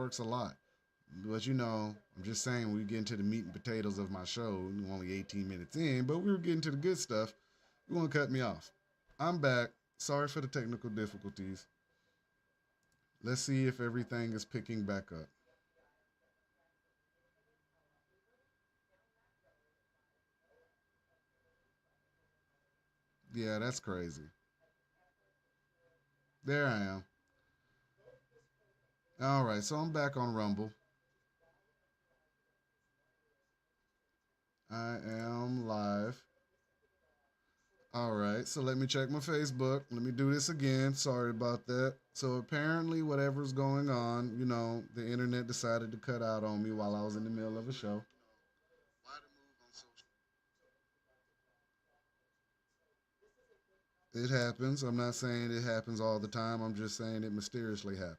works a lot. But you know, I'm just saying we get into the meat and potatoes of my show. We're only 18 minutes in, but we were getting to the good stuff. You want to cut me off? I'm back. Sorry for the technical difficulties. Let's see if everything is picking back up. Yeah, that's crazy. There I am. All right, so I'm back on Rumble. I am live. All right, so let me check my Facebook. Let me do this again. Sorry about that. So apparently, whatever's going on, the internet decided to cut out on me while I was in the middle of a show. It happens. I'm not saying it happens all the time. I'm just saying it mysteriously happened.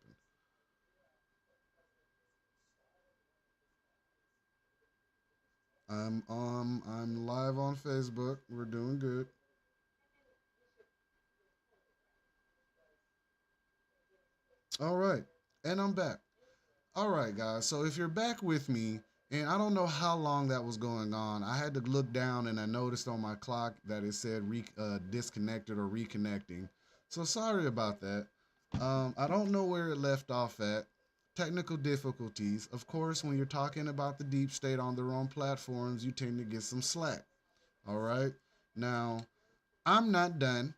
I'm live on Facebook. We're doing good. All right, and I'm back. All right, guys. So if you're back with me, and I don't know how long that was going on, I had to look down and I noticed on my clock that it said disconnected or reconnecting. So sorry about that. I don't know where it left off at. Technical difficulties. Of course, when you're talking about the deep state on their own platforms, you tend to get some slack. All right. Now, I'm not done.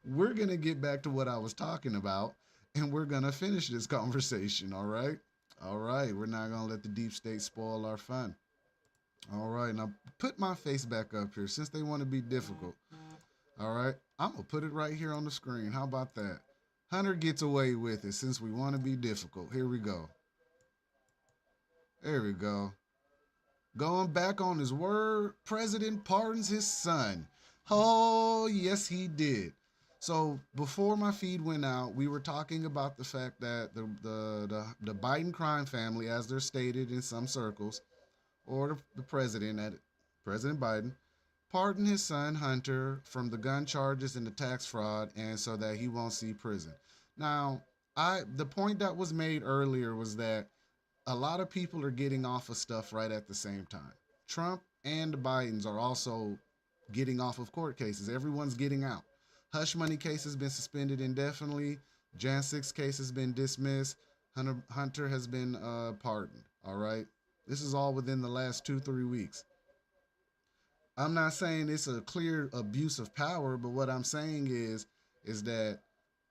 We're going to get back to what I was talking about and we're going to finish this conversation. All right. All right. We're not going to let the deep state spoil our fun. All right. Now, put my face back up here since they want to be difficult. All right. I'm going to put it right here on the screen. How about that? Hunter gets away with it since we want to be difficult. Here we go. There we go. Going back on his word, President pardons his son. Oh, yes, he did. So before my feed went out, we were talking about the fact that the Biden crime family, as they're stated in some circles, or the president, President Biden, pardoned his son Hunter from the gun charges and the tax fraud, and so that he won't see prison. Now, the point that was made earlier was that a lot of people are getting off of stuff right at the same time. Trump and the Bidens are also getting off of court cases. Everyone's getting out. Hush money case has been suspended indefinitely. Jan 6 case has been dismissed. Hunter has been pardoned. All right. This is all within the last 2, 3 weeks. I'm not saying it's a clear abuse of power, but what I'm saying is that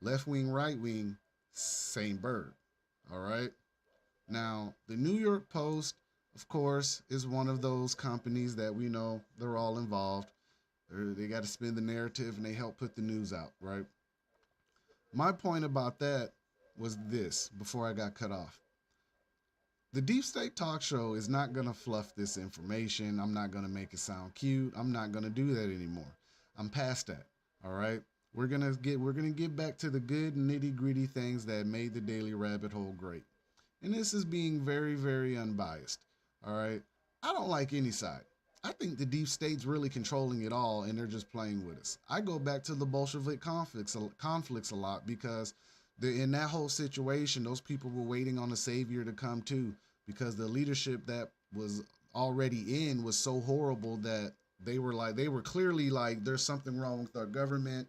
left wing, right wing, same bird. All right. Now, the New York Post, of course, is one of those companies that we know they're all involved. They got to spin the narrative and they help put the news out, right? My point about that was this before I got cut off. The Deep State Talk Show is not going to fluff this information. I'm not going to make it sound cute. I'm not going to do that anymore. I'm past that. All right? We're going to get back to the good nitty-gritty things that made the Daily Rabbit Hole great. And this is being very, very unbiased. All right. I don't like any side. I think the deep state's really controlling it all and they're just playing with us. I go back to the Bolshevik conflicts a lot because in that whole situation, those people were waiting on a savior to come too because the leadership that was already in was so horrible that they were clearly like, there's something wrong with our government.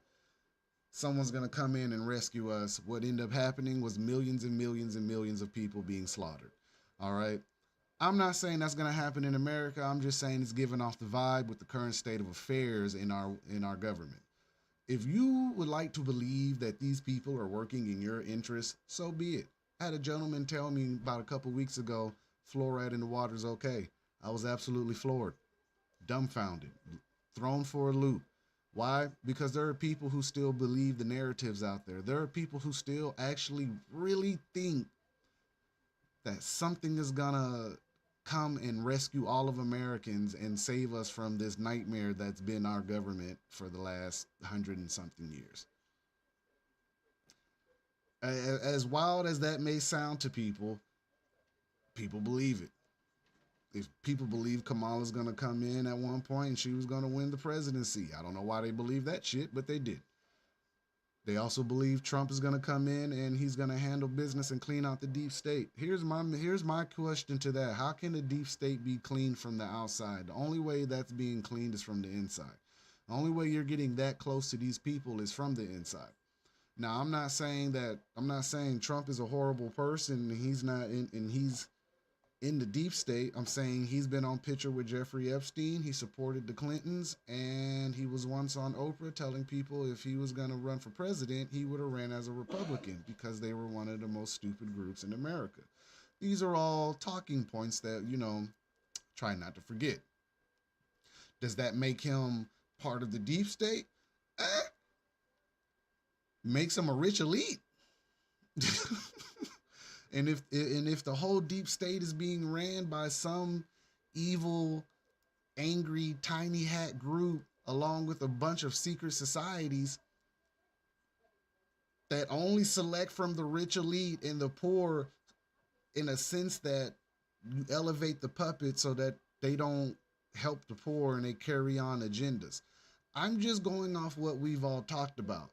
Someone's going to come in and rescue us. What ended up happening was millions and millions and millions of people being slaughtered. All right. I'm not saying that's going to happen in America. I'm just saying it's giving off the vibe with the current state of affairs in our government. If you would like to believe that these people are working in your interest, so be it. I had a gentleman tell me about a couple weeks ago, fluoride in the water is okay. I was absolutely floored, dumbfounded, thrown for a loop. Why? Because there are people who still believe the narratives out there. There are people who still actually really think that something is gonna come and rescue all of Americans and save us from this nightmare that's been our government for the last 100 and something years. As wild as that may sound to people, people believe it. If people believe Kamala's gonna come in at one point and she was gonna win the presidency, I don't know why they believe that shit, but they did. They also believe Trump is going to come in and he's going to handle business and clean out the deep state. Here's my question to that. How can the deep state be cleaned from the outside? The only way that's being cleaned is from the inside. The only way you're getting that close to these people is from the inside. Now, I'm not saying Trump is a horrible person and he's not in and he's in the deep state. I'm saying he's been on picture with Jeffrey Epstein. He supported the Clintons, and he was once on Oprah telling people if he was going to run for president, he would have ran as a Republican because they were one of the most stupid groups in America. These are all talking points that, try not to forget. Does that make him part of the deep state? Eh, makes him a rich elite. And if the whole deep state is being ran by some evil, angry, tiny hat group along with a bunch of secret societies that only select from the rich elite and the poor, in a sense that you elevate the puppet so that they don't help the poor and they carry on agendas. I'm just going off what we've all talked about.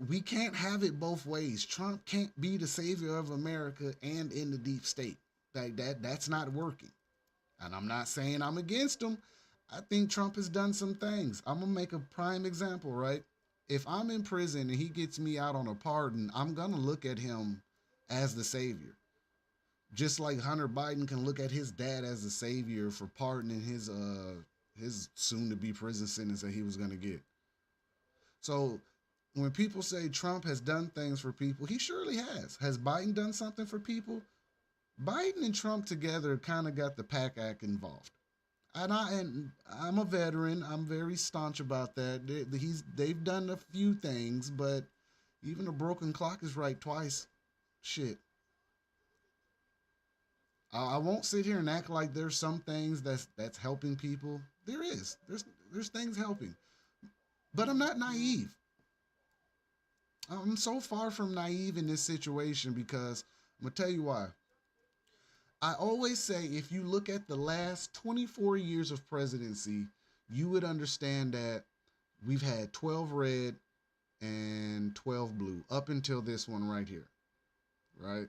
We can't have it both ways. Trump can't be the savior of America and in the deep state. That's not working. And I'm not saying I'm against him. I think Trump has done some things. I'm gonna make a prime example, right? If I'm in prison and he gets me out on a pardon, I'm gonna look at him as the savior. Just like Hunter Biden can look at his dad as the savior for pardoning his soon to be prison sentence that he was gonna get. So when people say Trump has done things for people, he surely has. Has Biden done something for people? Biden and Trump together kind of got the PAC Act involved. And I'm a veteran. I'm very staunch about that. They've done a few things, but even a broken clock is right twice. Shit. I won't sit here and act like there's some things that's helping people. There is. There's things helping. But I'm not naive. I'm so far from naive in this situation because I'm gonna tell you why. I always say if you look at the last 24 years of presidency, you would understand that we've had 12 red and 12 blue up until this one right here, right?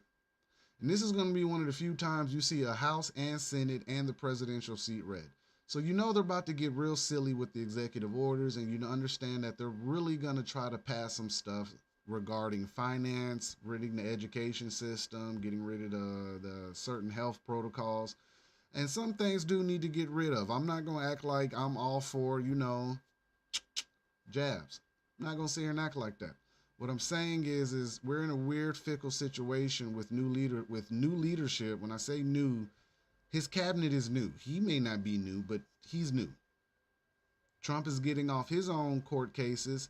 And this is going to be one of the few times you see a House and Senate and the presidential seat red. So you know they're about to get real silly with the executive orders, and you understand that they're really going to try to pass some stuff regarding finance, ridding the education system, getting rid of the certain health protocols. And some things do need to get rid of. I'm not going to act like I'm all for, jabs. I'm not going to sit here and act like that. What I'm saying is we're in a weird, fickle situation with new leadership. When I say new, his cabinet is new. He may not be new, but he's new. Trump is getting off his own court cases.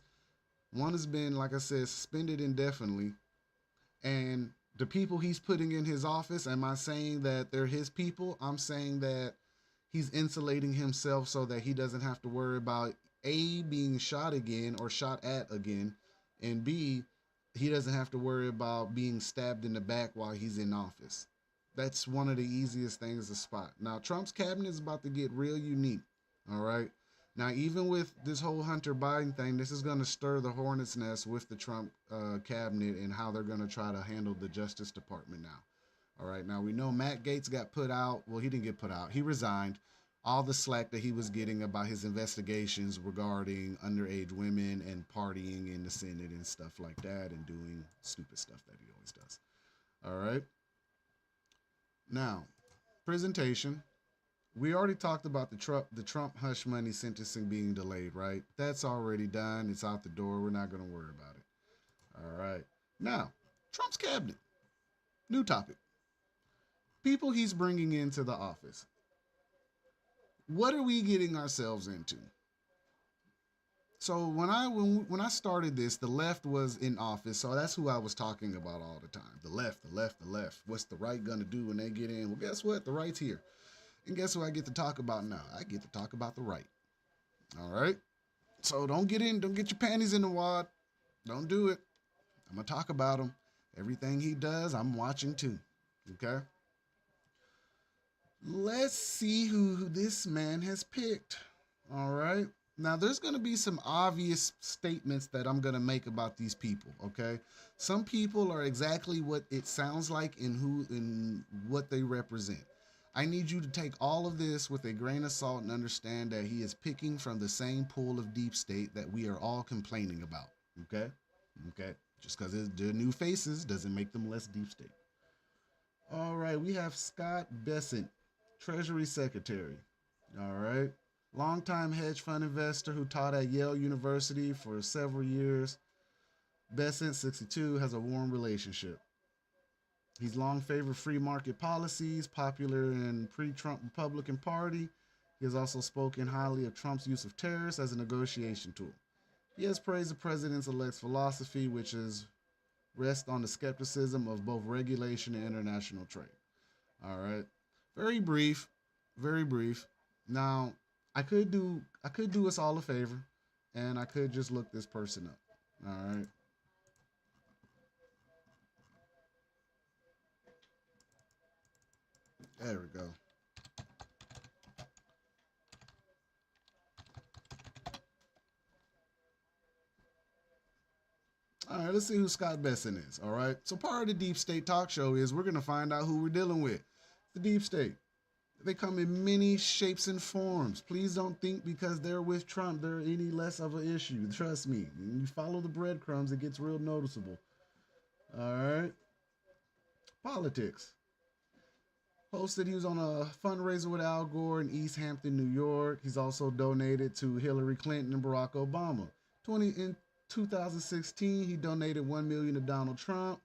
One has been, like I said, suspended indefinitely. And the people he's putting in his office, am I saying that they're his people? I'm saying that he's insulating himself so that he doesn't have to worry about A, being shot again or shot at again, and B, he doesn't have to worry about being stabbed in the back while he's in office. That's one of the easiest things to spot. Now, Trump's cabinet is about to get real unique. All right. Now, even with this whole Hunter Biden thing, this is going to stir the hornet's nest with the Trump cabinet and how they're going to try to handle the Justice Department now. All right. Now, we know Matt Gaetz got put out. Well, he didn't get put out. He resigned. All the slack that he was getting about his investigations regarding underage women and partying in the Senate and stuff like that and doing stupid stuff that he always does. All right. Now, presentation. We already talked about the Trump hush money sentencing being delayed, right? That's already done. It's out the door. We're not going to worry about it. All right. Now, Trump's cabinet. New topic. People he's bringing into the office. What are we getting ourselves into? So when I started this, the left was in office, so that's who I was talking about all the time. The left, the left, the left. What's the right gonna do when they get in? Well, guess what? The right's here. And guess who I get to talk about now? I get to talk about the right. All right? So don't get your panties in the wad. Don't do it. I'm gonna talk about him. Everything he does, I'm watching too. Okay? Let's see who this man has picked. All right? Now, there's going to be some obvious statements that I'm going to make about these people, okay? Some people are exactly what it sounds like in who in what they represent. I need you to take all of this with a grain of salt and understand that he is picking from the same pool of deep state that we are all complaining about, okay? Okay? Just because they're new faces doesn't make them less deep state. All right, we have Scott Bessent, Treasury Secretary. All right. Longtime hedge fund investor who taught at Yale University for several years. Bessent, 62, has a warm relationship. He's long favored free market policies, popular in pre-Trump Republican Party. He has also spoken highly of Trump's use of tariffs as a negotiation tool. He has praised the president-elect's philosophy, which is rest on the skepticism of both regulation and international trade. All right. Very brief, very brief. Now, I could do us all a favor, and I could just look this person up. All right. There we go. All right, let's see who Scott Besson is. All right. So part of the Deep State Talk Show is we're gonna find out who we're dealing with. The Deep State. They come in many shapes and forms. Please don't think because they're with Trump they're any less of an issue. Trust me. When you follow the breadcrumbs, it gets real noticeable. All right. Politics. Posted he was on a fundraiser with Al Gore in East Hampton, New York. He's also donated to Hillary Clinton and Barack Obama. In 2016, he donated 1 million to Donald Trump.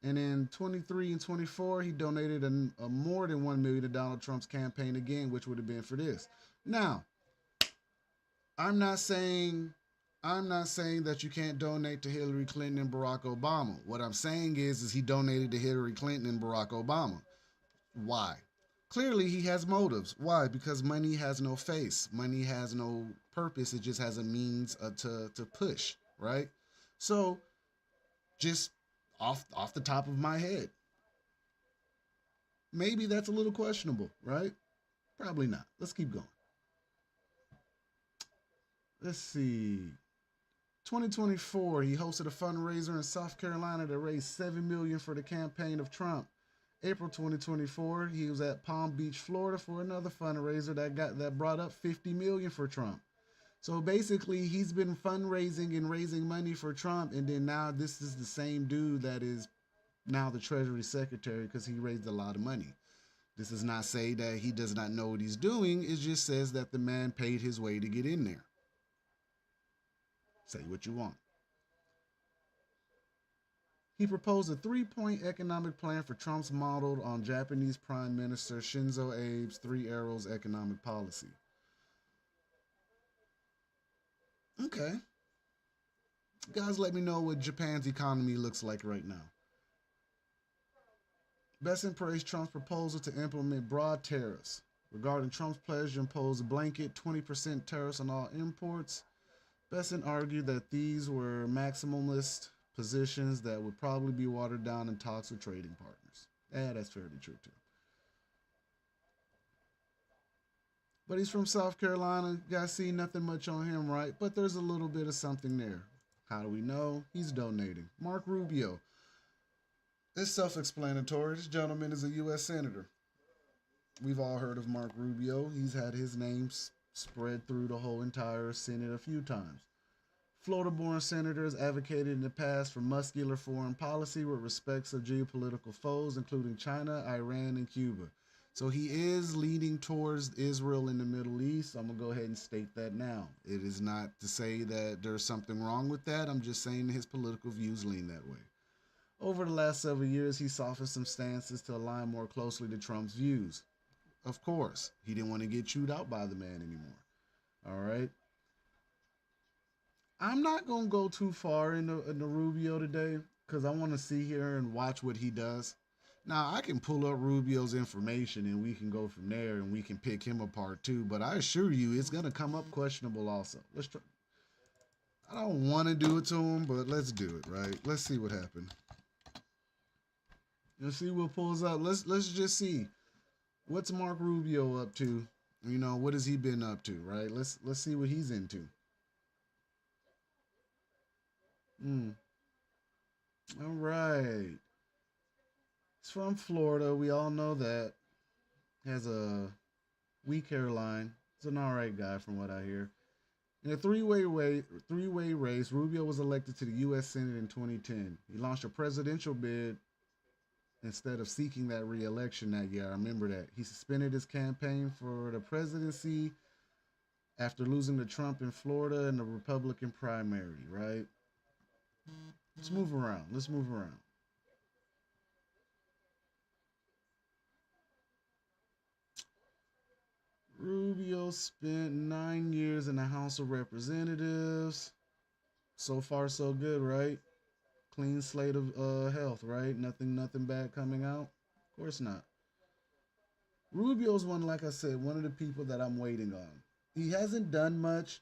And in 23 and 24, he donated a more than 1 million to Donald Trump's campaign again, which would have been for this. Now, I'm not saying I'm not saying that you can't donate to Hillary Clinton and Barack Obama. What I'm saying is he donated to Hillary Clinton and Barack Obama. Why? Clearly, he has motives. Why? Because money has no face. Money has no purpose. It just has a means to push, right? So, just off the top of my head, maybe that's a little questionable, right? Probably not. Let's keep going. Let's see. 2024, he hosted a fundraiser in South Carolina that raised $7 million for the campaign of Trump. April 2024, he was at Palm Beach, Florida for another fundraiser that brought up $50 million for Trump. So basically, he's been fundraising and raising money for Trump, and then now this is the same dude that is now the Treasury Secretary because he raised a lot of money. This does not say that he does not know what he's doing. It just says that the man paid his way to get in there. Say what you want. He proposed a three-point economic plan for Trump's modeled on Japanese Prime Minister Shinzo Abe's Three Arrows economic policy. Okay. Guys, let me know what Japan's economy looks like right now. Besson praised Trump's proposal to implement broad tariffs. Regarding Trump's pledge to impose a blanket 20% tariffs on all imports, Besson argued that these were maximalist positions that would probably be watered down in talks with trading partners. Yeah, that's fairly true too. But he's from South Carolina. You guys see nothing much on him, right? But there's a little bit of something there. How do we know? He's donating. Mark Rubio. It's self-explanatory. This gentleman is a U.S. Senator. We've all heard of Mark Rubio. He's had his name spread through the whole entire Senate a few times. Florida-born senators advocated in the past for muscular foreign policy with respects of geopolitical foes, including China, Iran, and Cuba. So he is leaning towards Israel in the Middle East. I'm going to go ahead and state that now. It is not to say that there's something wrong with that. I'm just saying his political views lean that way. Over the last several years, he softened some stances to align more closely to Trump's views. Of course, he didn't want to get chewed out by the man anymore. All right. I'm not going to go too far in the Rubio today because I want to see here and watch what he does. Now, I can pull up Rubio's information and we can go from there and we can pick him apart too. But I assure you, it's going to come up questionable also. Let's try. I don't want to do it to him, but let's do it, right? Let's see what happened. Let's see what pulls up. Let's just see. What's Mark Rubio up to What has he been up to, right? Let's see what he's into. Mm. All right. He's from Florida. We all know that. Has a weak hairline. He's an all right guy, from what I hear. In a three-way race, Rubio was elected to the U.S. Senate in 2010. He launched a presidential bid instead of seeking that re-election that year. I remember that. He suspended his campaign for the presidency after losing to Trump in Florida in the Republican primary, right? Let's move around. Let's move around. Rubio spent 9 years in the House of Representatives. So far, so good, right? Clean slate of health, right? Nothing bad coming out. Of course not. Rubio's one, like I said, one of the people that I'm waiting on. He hasn't done much.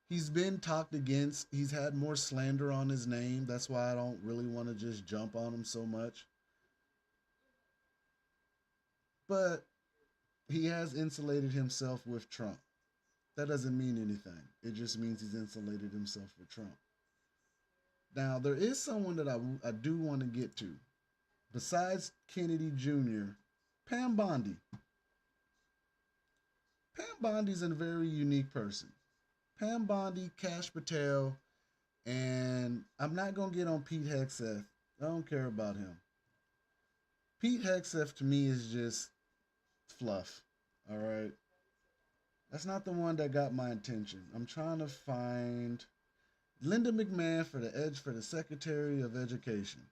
He's been talked against. He's had more slander on his name. That's why I don't really want to just jump on him so much. But he has insulated himself with Trump. That doesn't mean anything. It just means he's insulated himself with Trump. Now, there is someone that I do want to get to. Besides Kennedy Jr., Pam Bondi. Pam Bondi's a very unique person. Pam Bondi, Cash Patel, and I'm not going to get on Pete Hegseth. I don't care about him. Pete Hegseth to me is just fluff. All right. That's not the one that got my attention. I'm trying to find Linda McMahon for the Secretary of Education.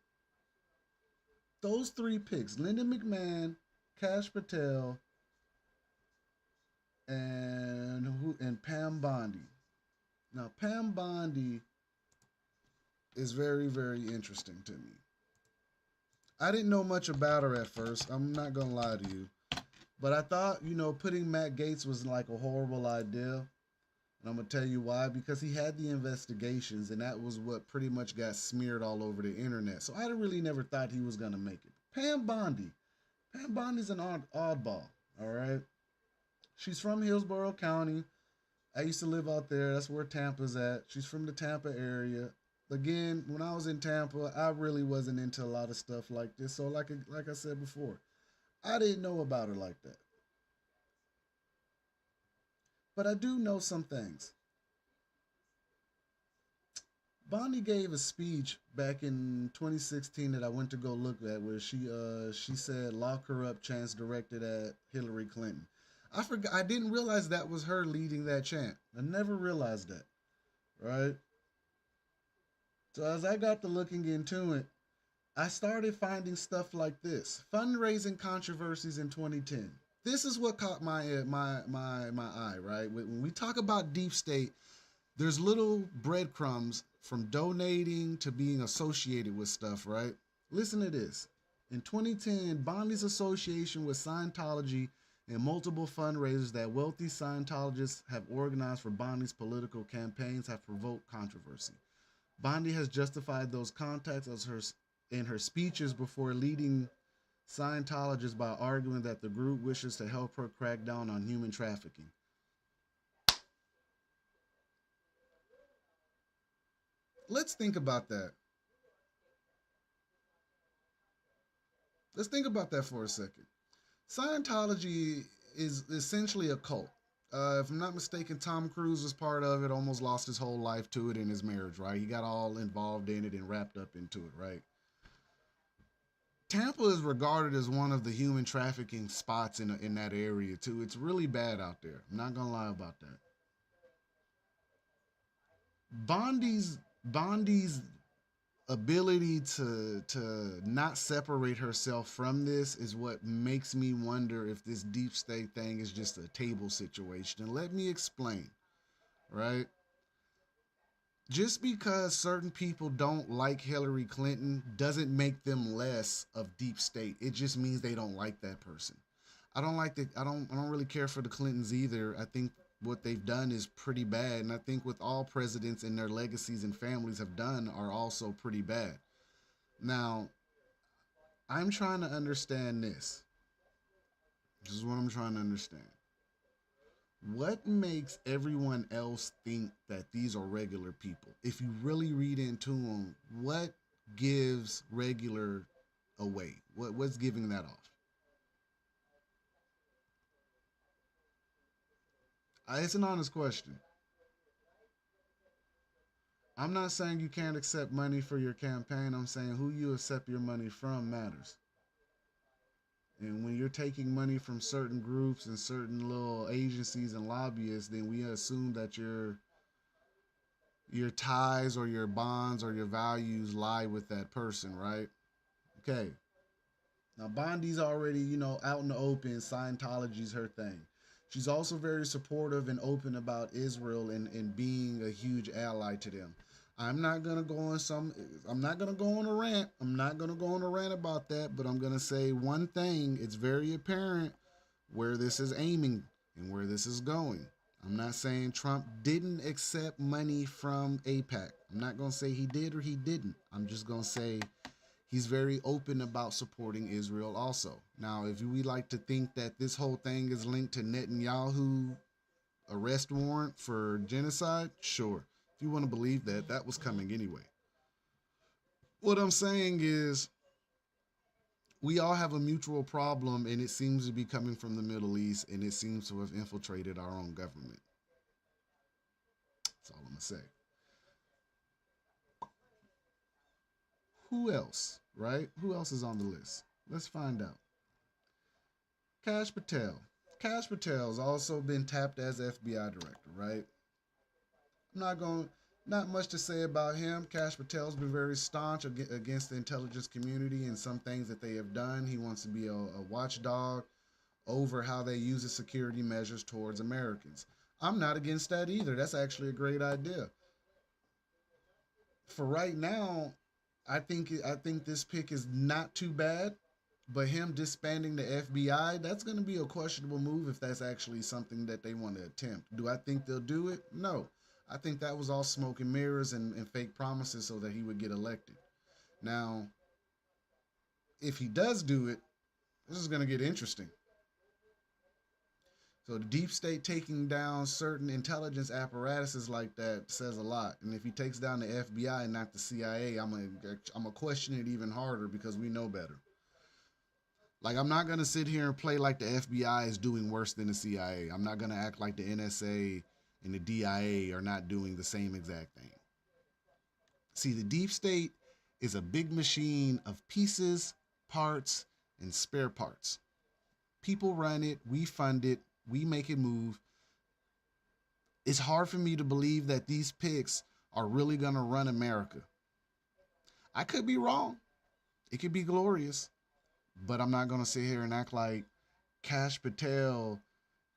Those three picks, Linda McMahon, Cash Patel, and Pam Bondi. Now Pam Bondi is very, very interesting to me. I didn't know much about her at first. I'm not gonna lie to you. But I thought, putting Matt Gaetz was like a horrible idea. And I'm going to tell you why. Because he had the investigations, and that was what pretty much got smeared all over the internet. So I really never thought he was going to make it. Pam Bondi. Pam Bondi's an oddball, all right? She's from Hillsborough County. I used to live out there. That's where Tampa's at. She's from the Tampa area. Again, when I was in Tampa, I really wasn't into a lot of stuff like this. So like I said before, I didn't know about her like that. But I do know some things. Bondi gave a speech back in 2016 that I went to go look at, where she said "lock her up" chants directed at Hillary Clinton. I forgot. I didn't realize that was her leading that chant. I never realized that. Right. So as I got to looking into it, I started finding stuff like this: fundraising controversies in 2010. This is what caught my eye. Right. When we talk about deep state, there's little breadcrumbs from donating to being associated with stuff, right? Listen to this. In 2010, Bondi's association with Scientology and multiple fundraisers that wealthy Scientologists have organized for Bondi's political campaigns have provoked controversy. Bondi has justified those contacts in her speeches before leading Scientologists by arguing that the group wishes to help her crack down on human trafficking. Let's think about that. Let's think about that for a second. Scientology is essentially a cult. If I'm not mistaken, Tom Cruise was part of it, almost lost his whole life to it in his marriage, right? He got all involved in it and wrapped up into it, right? Tampa is regarded as one of the human trafficking spots in that area, too. It's really bad out there. I'm not going to lie about that. Bondi's ability to not separate herself from this is what makes me wonder if this deep state thing is just a table situation. And let me explain, right? Just because certain people don't like Hillary Clinton doesn't make them less of deep state. It just means they don't like that person. I don't like that. I don't really care for the Clintons either. I think what they've done is pretty bad, and I think what all presidents and their legacies and families have done are also pretty bad. Now, I'm trying to understand this. This is what I'm trying to understand. What makes everyone else think that these are regular people? If you really read into them, what gives regular away? What's giving that off? It's an honest question. I'm not saying you can't accept money for your campaign. I'm saying who you accept your money from matters. And when you're taking money from certain groups and certain little agencies and lobbyists, then we assume that your ties or your bonds or your values lie with that person, right? Okay. Now Bondi's already, out in the open. Scientology's her thing. She's also very supportive and open about Israel and being a huge ally to them. I'm not gonna go on some. I'm not gonna go on a rant. I'm not gonna go on a rant about that. But I'm gonna say one thing. It's very apparent where this is aiming and where this is going. I'm not saying Trump didn't accept money from APAC. I'm not gonna say he did or he didn't. I'm just gonna say he's very open about supporting Israel also. Now, if we like to think that this whole thing is linked to Netanyahu arrest warrant for genocide, sure. If you want to believe that, that was coming anyway. What I'm saying is we all have a mutual problem and it seems to be coming from the Middle East and it seems to have infiltrated our own government. That's all I'm going to say. Who else, right? Who else is on the list? Let's find out. Kash Patel. Kash Patel's also been tapped as FBI director, right? I'm not going, not much to say about him. Kash Patel's been very staunch against the intelligence community and some things that they have done. He wants to be a watchdog over how they use the security measures towards Americans. I'm not against that either. That's actually a great idea. For right now, I think this pick is not too bad. But him disbanding the FBI, that's going to be a questionable move if that's actually something that they want to attempt. Do I think they'll do it? No. I think that was all smoke and mirrors and fake promises so that he would get elected. Now, if he does do it, this is going to get interesting. So the deep state taking down certain intelligence apparatuses like that says a lot. And if he takes down the FBI and not the CIA, I'm gonna question it even harder because we know better. Like I'm not gonna sit here and play like the FBI is doing worse than the CIA. I'm not gonna act like the NSA and the DIA are not doing the same exact thing. See, the deep state is a big machine of pieces, parts, and spare parts. People run it, we fund it, we make it move. It's hard for me to believe that these picks are really gonna run America. I could be wrong. It could be glorious, but I'm not gonna sit here and act like Cash Patel,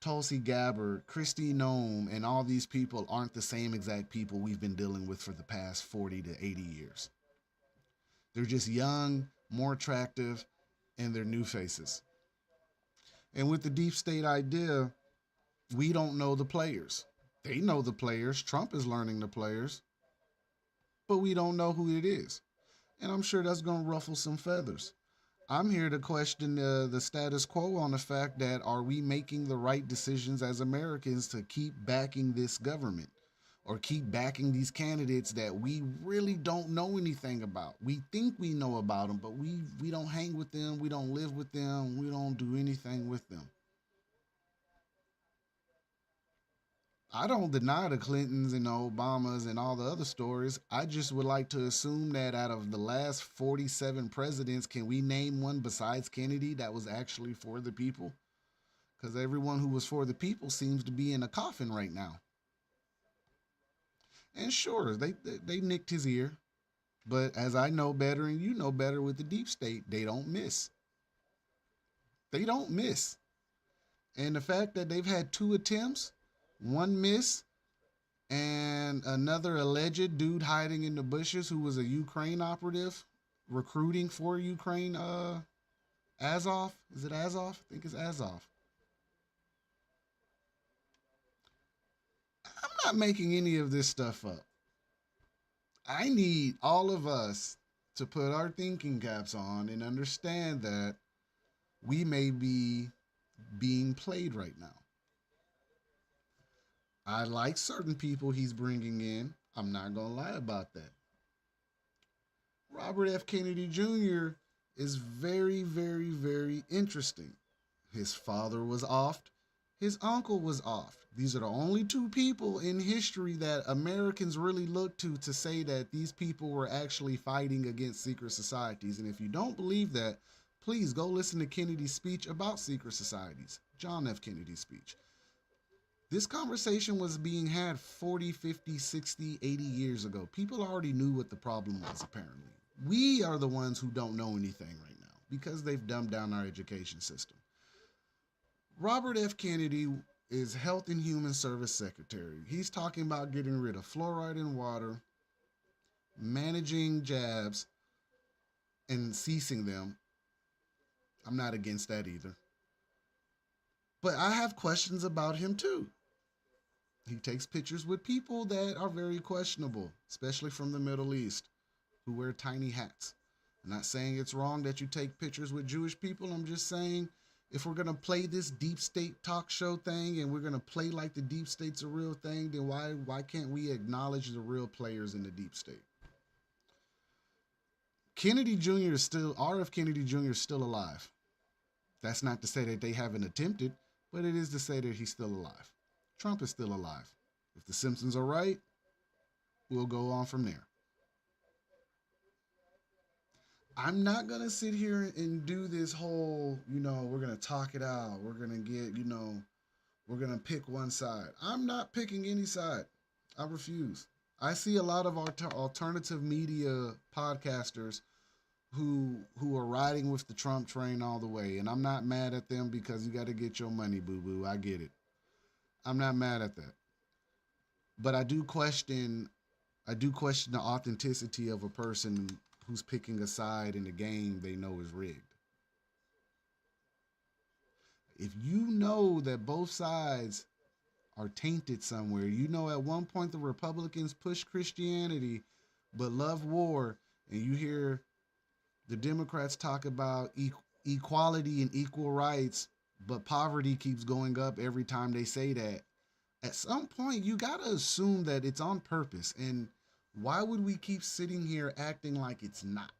Tulsi Gabbard, Christy Nome, and all these people aren't the same exact people we've been dealing with for the past 40 to 80 years. They're just young, more attractive, and they're new faces. And with the deep state idea, we don't know the players. They know the players. Trump is learning the players, but we don't know who it is. And I'm sure that's going to ruffle some feathers. I'm here to question the status quo on the fact that are we making the right decisions as Americans to keep backing this government or keep backing these candidates that we really don't know anything about. We think we know about them, but we don't hang with them, we don't live with them, we don't do anything with them. I don't deny the Clintons and the Obamas and all the other stories. I just would like to assume that out of the last 47 presidents, can we name one besides Kennedy that was actually for the people? Because everyone who was for the people seems to be in a coffin right now. And sure, they nicked his ear. But as I know better and you know better with the deep state, they don't miss. They don't miss. And the fact that they've had two attempts, one miss, and another alleged dude hiding in the bushes who was a Ukraine operative recruiting for Ukraine, Azov. Is it Azov? I think it's Azov. I'm not making any of this stuff up. I need all of us to put our thinking caps on and understand that we may be being played right now. I like certain people he's bringing in. I'm not going to lie about that. Robert F. Kennedy Jr. is very, very, very interesting. His father was off. His uncle was off. These are the only two people in history that Americans really look to say that these people were actually fighting against secret societies. And if you don't believe that, please go listen to Kennedy's speech about secret societies, John F. Kennedy's speech. This conversation was being had 40, 50, 60, 80 years ago. People already knew what the problem was, apparently. We are the ones who don't know anything right now because they've dumbed down our education system. Robert F. Kennedy is Health and Human Service Secretary. He's talking about getting rid of fluoride in water, managing jabs, and ceasing them. I'm not against that either. But I have questions about him too. He takes pictures with people that are very questionable, especially from the Middle East, who wear tiny hats. I'm not saying it's wrong that you take pictures with Jewish people. I'm just saying if we're going to play this deep state talk show thing and we're going to play like the deep state's a real thing, then why can't we acknowledge the real players in the deep state? Kennedy Jr. is still, RF Kennedy Jr. is still alive. That's not to say that they haven't attempted, but it is to say that he's still alive. Trump is still alive. If the Simpsons are right, we'll go on from there. I'm not going to sit here and do this whole, we're going to talk it out. We're going to get, we're going to pick one side. I'm not picking any side. I refuse. I see a lot of alternative media podcasters who are riding with the Trump train all the way. And I'm not mad at them because you got to get your money, boo-boo. I get it. I'm not mad at that. But I do question the authenticity of a person who's picking a side in a game they know is rigged. If you know that both sides are tainted somewhere, at one point the Republicans pushed Christianity but love war, and you hear the Democrats talk about equality and equal rights, but poverty keeps going up every time they say that. At some point, you got to assume that it's on purpose. And why would we keep sitting here acting like it's not?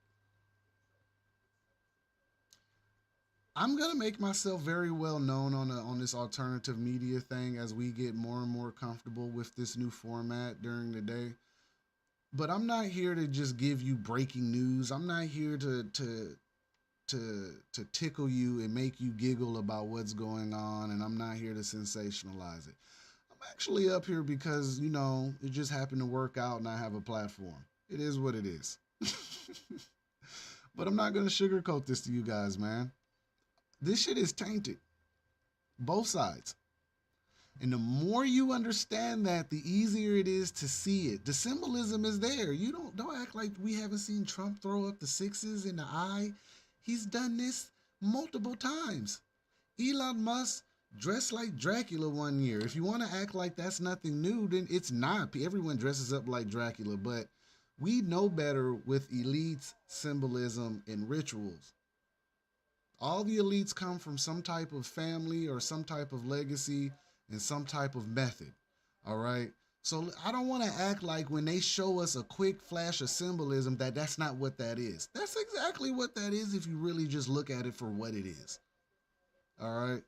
I'm going to make myself very well known on this alternative media thing as we get more and more comfortable with this new format during the day. But I'm not here to just give you breaking news. I'm not here to tickle you and make you giggle about what's going on, and I'm not here to sensationalize it. I'm actually up here because, it just happened to work out and I have a platform. It is what it is. But I'm not going to sugarcoat this to you guys, man. This shit is tainted. Both sides. And the more you understand that, the easier it is to see it. The symbolism is there. You don't act like we haven't seen Trump throw up the sixes in the eye. He's done this multiple times. Elon Musk dressed like Dracula one year. If you want to act like that's nothing new, then it's not. Everyone dresses up like Dracula, but we know better with elites, symbolism, and rituals. All the elites come from some type of family or some type of legacy and some type of method. All right. So I don't want to act like when they show us a quick flash of symbolism that's not what that is. That's exactly what that is if you really just look at it for what it is. All right.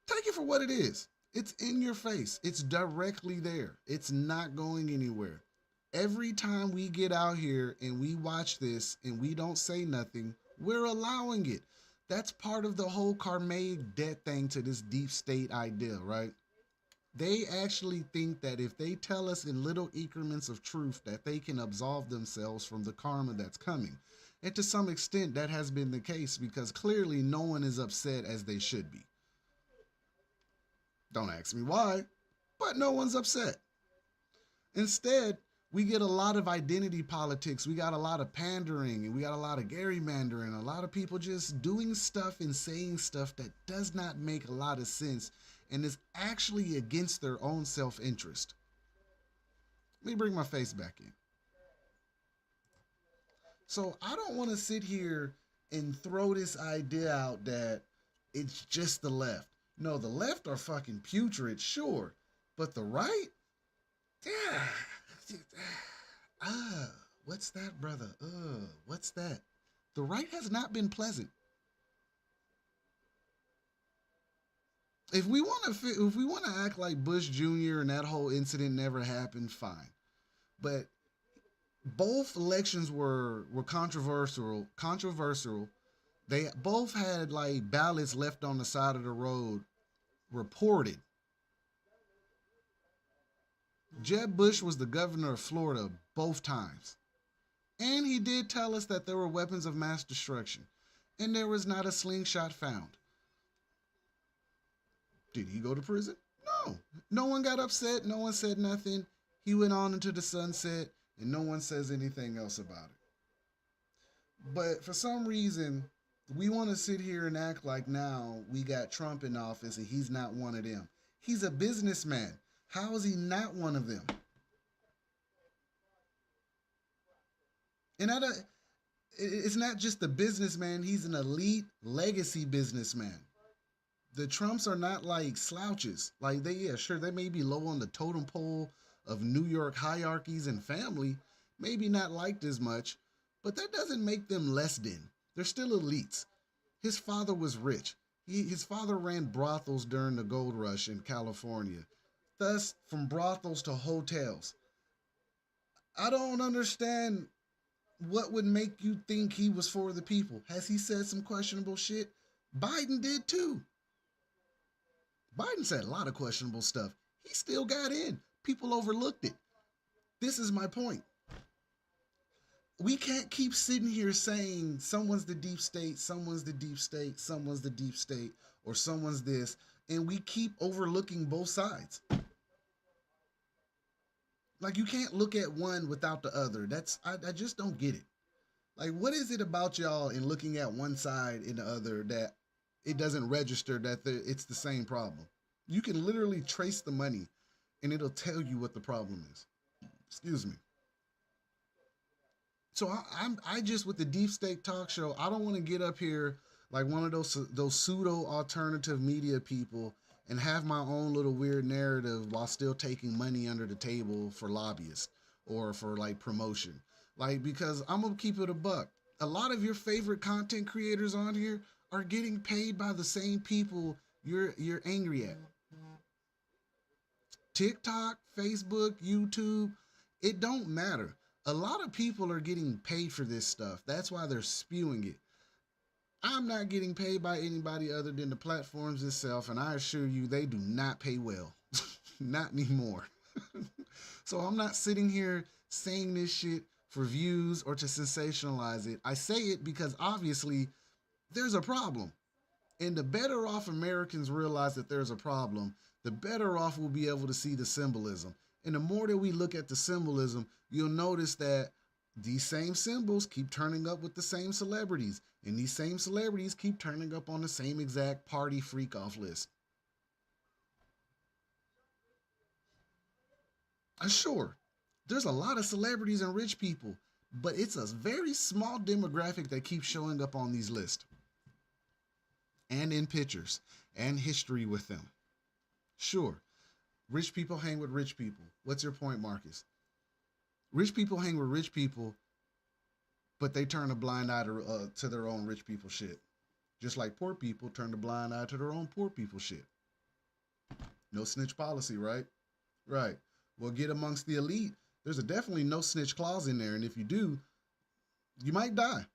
Take it for what it is. It's in your face. It's directly there. It's not going anywhere. Every time we get out here and we watch this and we don't say nothing, we're allowing it. That's part of the whole karmic debt thing to this deep state idea, right? They actually think that if they tell us in little increments of truth that they can absolve themselves from the karma that's coming. And to some extent, that has been the case because clearly no one is upset as they should be. Don't ask me why, but no one's upset. Instead, we get a lot of identity politics. We got a lot of pandering and we got a lot of gerrymandering. A lot of people just doing stuff and saying stuff that does not make a lot of sense and is actually against their own self-interest. Let me bring my face back in. So I don't want to sit here and throw this idea out that it's just the left. No, the left are fucking putrid, sure. But the right, yeah, what's that, brother? What's that? The right has not been pleasant. If we want to act like Bush Jr. and that whole incident never happened, fine. But both elections were controversial. Controversial. They both had like ballots left on the side of the road reported. Jeb Bush was the governor of Florida both times. And he did tell us that there were weapons of mass destruction. And there was not a slingshot found. Did he go to prison? No. No one got upset. No one said nothing. He went on into the sunset, and no one says anything else about it. But for some reason, we want to sit here and act like now we got Trump in office and he's not one of them. He's a businessman. How is he not one of them? And it's not just a businessman, he's an elite legacy businessman. The Trumps are not like slouches. Like yeah, sure, they may be low on the totem pole of New York hierarchies and family, maybe not liked as much, but that doesn't make them less than. They're still elites. His father was rich. His father ran brothels during the gold rush in California. Thus, from brothels to hotels. I don't understand what would make you think he was for the people. Has he said some questionable shit? Biden did too. Biden said a lot of questionable stuff. He still got in. People overlooked it. This is my point. We can't keep sitting here saying someone's the deep state, someone's the deep state, someone's the deep state, or someone's this, and we keep overlooking both sides. Like, you can't look at one without the other. I just don't get it. Like, what is it about y'all in looking at one side and the other that it doesn't register that it's the same problem? You can literally trace the money and it'll tell you what the problem is. Excuse me. So I just, with the deep state talk show, I don't want to get up here like one of those pseudo alternative media people and have my own little weird narrative while still taking money under the table for lobbyists or for like promotion. Like, because I'm gonna keep it a buck. A lot of your favorite content creators on here are getting paid by the same people you're angry at. TikTok, Facebook, YouTube, it don't matter. A lot of people are getting paid for this stuff. That's why they're spewing it. I'm not getting paid by anybody other than the platforms itself, and I assure you they do not pay well. Not anymore. So I'm not sitting here saying this shit for views or to sensationalize it. I say it because obviously there's a problem. And the better off Americans realize that there's a problem, the better off we'll be able to see the symbolism. And the more that we look at the symbolism, you'll notice that these same symbols keep turning up with the same celebrities. And these same celebrities keep turning up on the same exact party freak-off list. Sure, there's a lot of celebrities and rich people, but it's a very small demographic that keeps showing up on these lists. And in pictures and history with them. Sure, rich people hang with rich people. What's your point, Marcus? Rich people hang with rich people, but they turn a blind eye to their own rich people shit. Just like poor people turn a blind eye to their own poor people shit. No snitch policy, right? Right. Well, get amongst the elite. There's definitely no snitch clause in there. And if you do, you might die.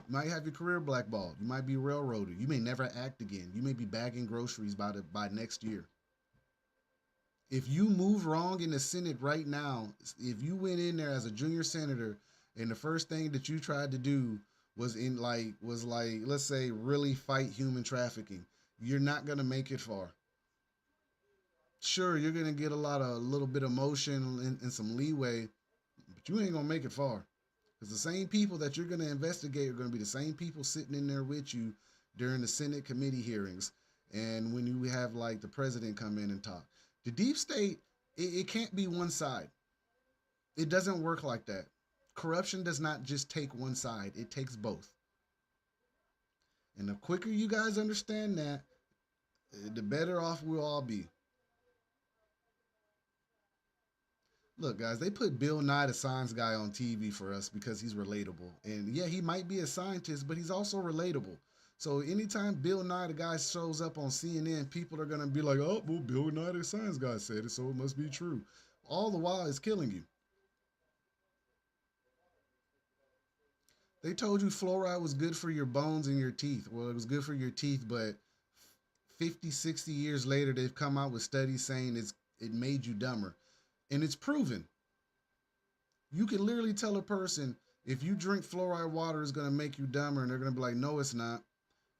You might have your career blackballed. You might be railroaded. You may never act again. You may be bagging groceries by next year. If you move wrong in the Senate right now, if you went in there as a junior senator and the first thing that you tried to do was let's say really fight human trafficking, you're not gonna make it far. Sure, you're gonna get a little bit of motion and some leeway, but you ain't gonna make it far. Because the same people that you're gonna investigate are gonna be the same people sitting in there with you during the Senate committee hearings and when you have like the president come in and talk. The deep state, it can't be one side. It doesn't work like that. Corruption does not just take one side, it takes both. And the quicker you guys understand that, the better off we'll all be. Look, guys, they put Bill Nye the Science Guy on TV for us because he's relatable. And yeah, he might be a scientist, but he's also relatable. So anytime Bill Nye the guy shows up on CNN, people are gonna be like, "Oh, well, Bill Nye the Science Guy said it, so it must be true." All the while, it's killing you. They told you fluoride was good for your bones and your teeth. Well, it was good for your teeth, but 50, 60 years later, they've come out with studies saying it made you dumber. And it's proven. You can literally tell a person if you drink fluoride water is going to make you dumber, and they're going to be like, no, it's not.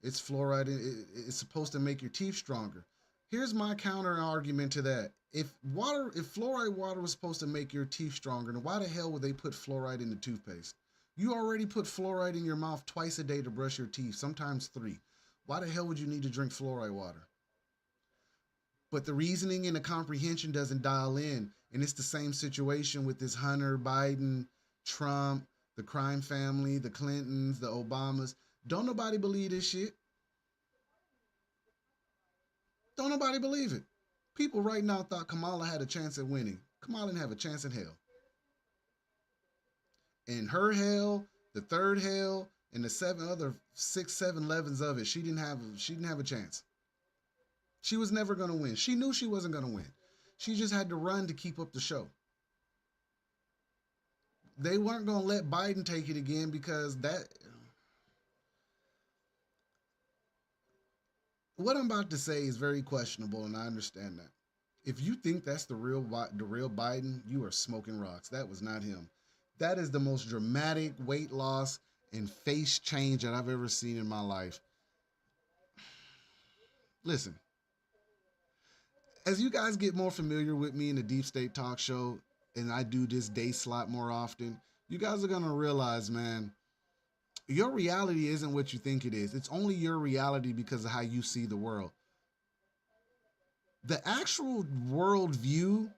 It's fluoride. It's supposed to make your teeth stronger. Here's my counter argument to that. If fluoride water was supposed to make your teeth stronger, then why the hell would they put fluoride in the toothpaste? You already put fluoride in your mouth twice a day to brush your teeth, sometimes three. Why the hell would you need to drink fluoride water? But the reasoning and the comprehension doesn't dial in. And it's the same situation with this Hunter Biden, Trump, the crime family, the Clintons, the Obamas. Don't nobody believe this shit. Don't nobody believe it. People right now thought Kamala had a chance at winning. Kamala didn't have a chance in hell. In her hell, the third hell, and the seven other 6, 7 11s of it, she didn't have a chance. She was never gonna win. She knew she wasn't gonna win. She just had to run to keep up the show. They weren't gonna let Biden take it again because that what I'm about to say is very questionable, and I understand that. If you think that's the real Biden, you are smoking rocks. That was not him. That is the most dramatic weight loss and face change that I've ever seen in my life. Listen, as you guys get more familiar with me in the Deep State Talk Show, and I do this day slot more often, you guys are gonna realize, man, your reality isn't what you think it is. It's only your reality because of how you see the world. The actual world view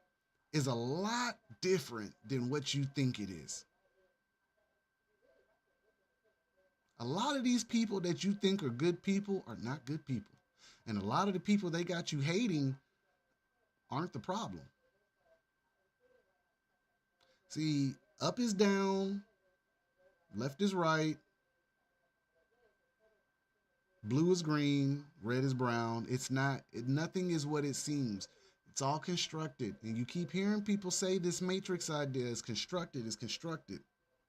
is a lot different than what you think it is. A lot of these people that you think are good people are not good people. And a lot of the people they got you hating aren't the problem. See, up is down, left is right, blue is green, red is brown. It's not, nothing is what it seems. It's all constructed. And you keep hearing people say this matrix idea is constructed, is constructed.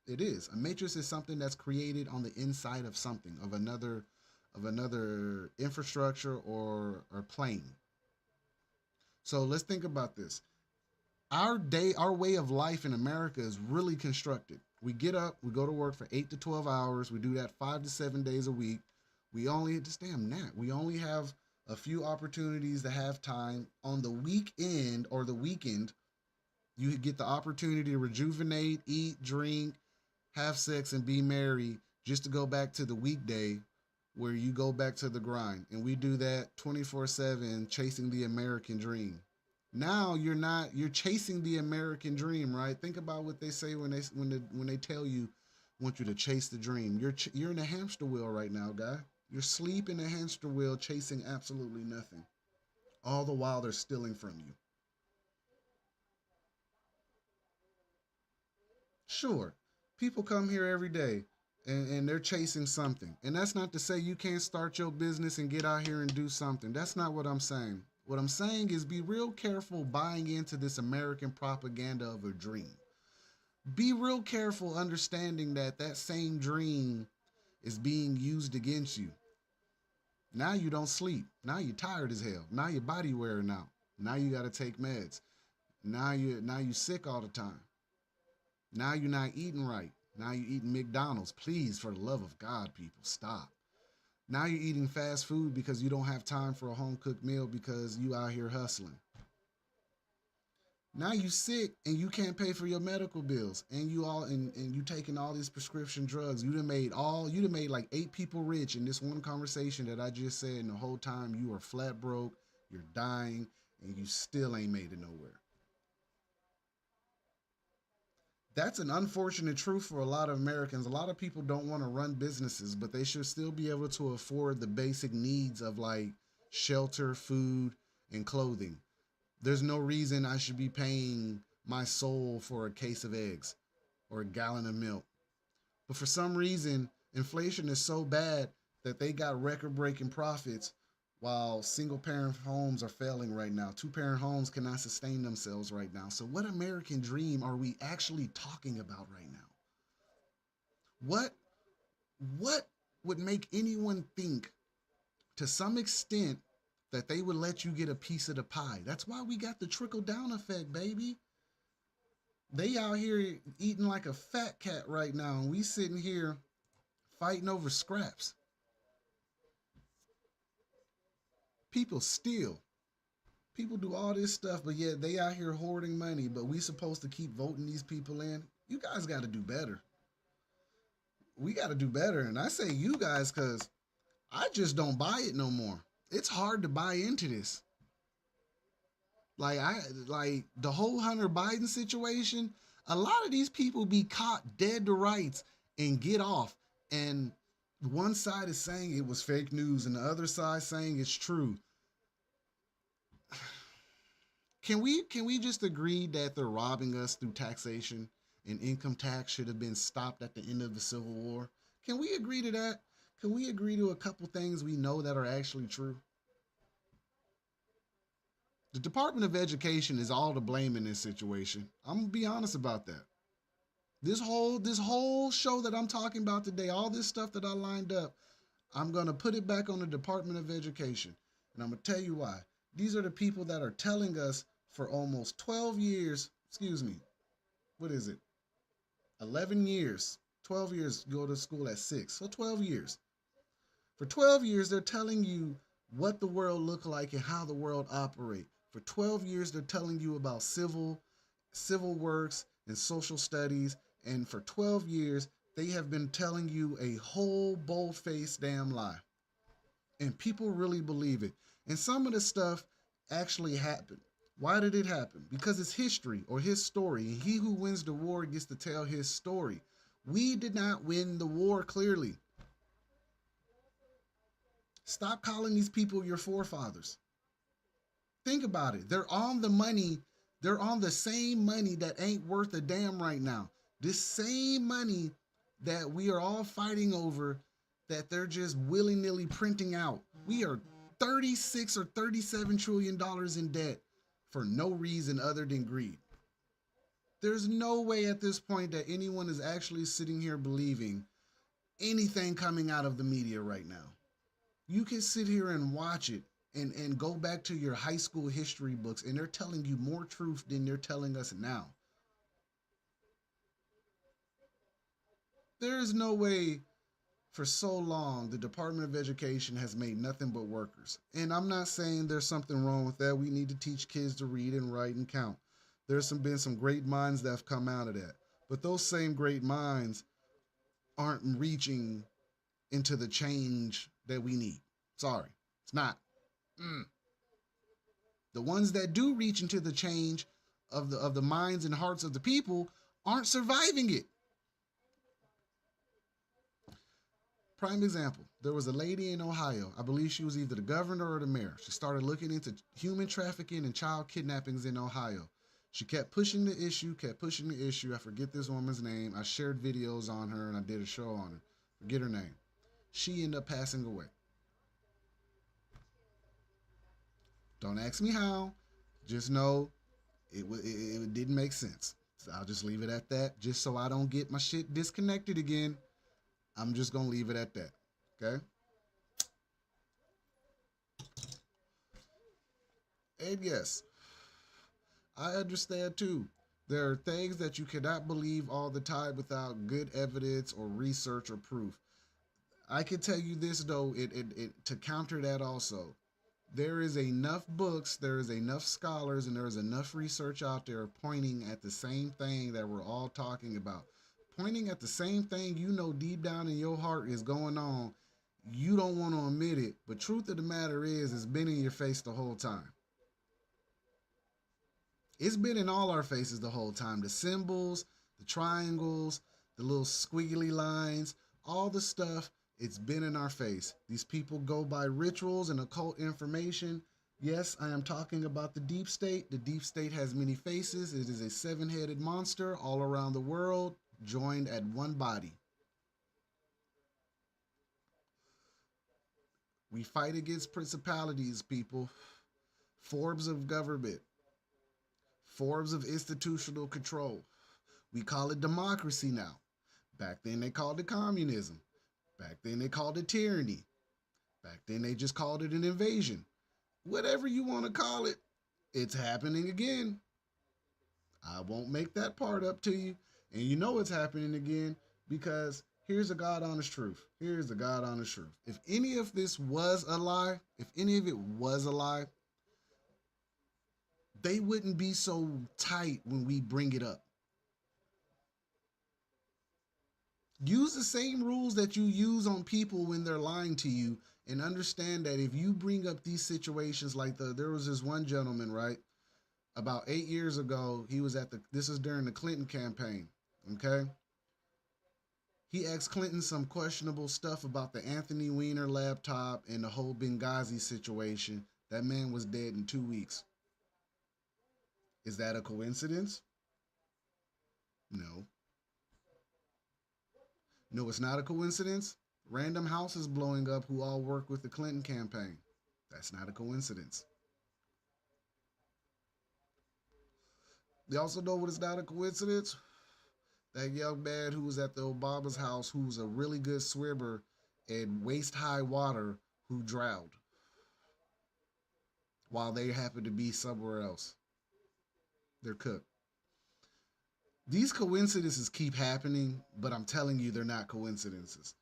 It is. A matrix is something that's created on the inside of something, of another infrastructure or plane. So let's think about this. Our way of life in America is really constructed. We get up, we go to work for 8 to 12 hours. We do that 5 to 7 days a week. We only just damn that. We only have a few opportunities to have time on the weekend or the weekend. You get the opportunity to rejuvenate, eat, drink, have sex, and be merry just to go back to the weekday where you go back to the grind. And we do that 24/7, chasing the American dream. Now you're chasing the American dream, right? Think about what they say when they tell you want you to chase the dream. You're in a hamster wheel right now, guy. You're asleep in a hamster wheel chasing absolutely nothing. All the while they're stealing from you. Sure, people come here every day and they're chasing something. And that's not to say you can't start your business and get out here and do something. That's not what I'm saying. What I'm saying is be real careful buying into this American propaganda of a dream. Be real careful understanding that that same dream is being used against you. Now you don't sleep. Now you're tired as hell. Now your body wearing out. Now you got to take meds. Now you sick all the time. Now you're not eating right. Now you're eating McDonald's. Please, for the love of God, people, stop. Now you're eating fast food because you don't have time for a home cooked meal because you out here hustling. Now you sick and you can't pay for your medical bills and you taking all these prescription drugs. You done made like 8 people rich in this one conversation that I just said, and the whole time you are flat broke, you're dying, and you still ain't made it nowhere. That's an unfortunate truth for a lot of Americans. A lot of people don't want to run businesses, but they should still be able to afford the basic needs of like shelter, food, and clothing. There's no reason I should be paying my soul for a case of eggs or a gallon of milk. But for some reason, inflation is so bad that they got record breaking profits while single parent homes are failing right now. Two parent homes cannot sustain themselves right now. So, what American dream are we actually talking about right now? What what would make anyone think to some extent that they would let you get a piece of the pie? That's why we got the trickle down effect, baby. They out here eating like a fat cat right now, and we sitting here fighting over scraps. People steal. People do all this stuff, but yet they out here hoarding money, but we supposed to keep voting these people in. You guys got to do better. We got to do better. And I say you guys because I just don't buy it no more. It's hard to buy into this. Like the whole Hunter Biden situation, a lot of these people be caught dead to rights and get off. And one side is saying it was fake news and the other side saying it's true. Can we just agree that they're robbing us through taxation and income tax should have been stopped at the end of the Civil War? Can we agree to that? Can we agree to a couple things we know that are actually true? The Department of Education is all to blame in this situation. I'm gonna be honest about that. This whole show that I'm talking about today, all this stuff that I lined up, I'm gonna put it back on the Department of Education. And I'm gonna tell you why. These are the people that are telling us for almost 12 years, excuse me, what is it? 11 years. 12 years, go to school at 6. So 12 years. For 12 years, they're telling you what the world look like and how the world operate. For 12 years, they're telling you about civil works and social studies. And for 12 years, they have been telling you a whole bold-faced damn lie. And people really believe it. And some of the stuff actually happened. Why did it happen? Because it's history or his story. And he who wins the war gets to tell his story. We did not win the war, clearly. Stop calling these people your forefathers. Think about it. They're on the money. They're on the same money that ain't worth a damn right now. This same money that we are all fighting over that they're just willy-nilly printing out. We are 36 or 37 trillion dollars in debt for no reason other than greed. There's no way at this point that anyone is actually sitting here believing anything coming out of the media right now. You can sit here and watch it and go back to your high school history books, and they're telling you more truth than they're telling us now. There is no way for so long the Department of Education has made nothing but workers. And I'm not saying there's something wrong with that. We need to teach kids to read and write and count. There's been some great minds that have come out of that. But those same great minds aren't reaching into the change that we need. Sorry, it's not. The ones that do reach into the change of the minds and hearts of the people aren't surviving it. Prime example, there was a lady in Ohio. I believe she was either the governor or the mayor. She started looking into human trafficking and child kidnappings in Ohio. She kept pushing the issue. I forget this woman's name. I shared videos on her and I did a show on her. Forget her name. She ended up passing away. Don't ask me how. Just know it didn't make sense. So I'll just leave it at that. Just so I don't get my shit disconnected again. I'm just going to leave it at that. Okay? And yes, I understand too. There are things that you cannot believe all the time without good evidence or research or proof. I can tell you this though, to counter that also. There is enough books, there is enough scholars, and there is enough research out there pointing at the same thing that we're all talking about. Pointing at the same thing you know deep down in your heart is going on. You don't want to admit it, but truth of the matter is, it's been in your face the whole time. It's been in all our faces the whole time. The symbols, the triangles, the little squiggly lines, all the stuff, it's been in our face. These people go by rituals and occult information Yes, I am talking about the deep state. The deep state has many faces. It is a seven-headed monster all around the world, joined at one body. We fight against principalities, people. Forms of government, forms of institutional control. We call it democracy now. Back then they called it communism. Back then they called it tyranny. Back then they just called it an invasion. Whatever you want to call it, it's happening again. I won't make that part up to you. And you know it's happening again because here's a God honest truth. Here's the God honest truth. If any of this was a lie, if any of it was a lie, they wouldn't be so tight when we bring it up. Use the same rules that you use on people when they're lying to you and understand that if you bring up these situations like there was this one gentleman, right? About 8 years ago, he was this is during the Clinton campaign, okay? He asked Clinton some questionable stuff about the Anthony Weiner laptop and the whole Benghazi situation. That man was dead in 2 weeks. Is that a coincidence? No. No, it's not a coincidence. Random houses blowing up who all work with the Clinton campaign. That's not a coincidence. You also know what is not a coincidence? That young man who was at the Obama's house who was a really good swimmer in waist high water who drowned while they happened to be somewhere else. They're cooked. These coincidences keep happening, but I'm telling you, they're not coincidences.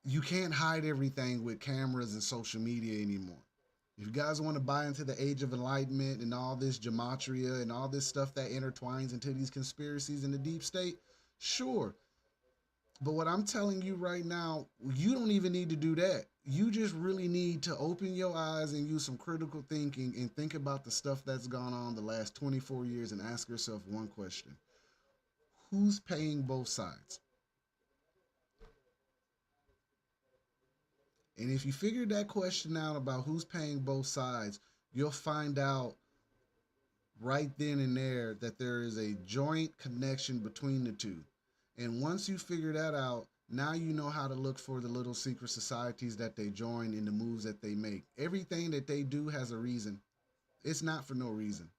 You can't hide everything with cameras and social media anymore. If you guys want to buy into the age of enlightenment and all this gematria and all this stuff that intertwines into these conspiracies in the deep state, sure. But what I'm telling you right now, you don't even need to do that. You just really need to open your eyes and use some critical thinking and think about the stuff that's gone on the last 24 years and ask yourself one question. Who's paying both sides? And if you figure that question out about who's paying both sides, you'll find out right then and there that there is a joint connection between the two. And once you figure that out, now you know how to look for the little secret societies that they join and the moves that they make. Everything that they do has a reason. It's not for no reason.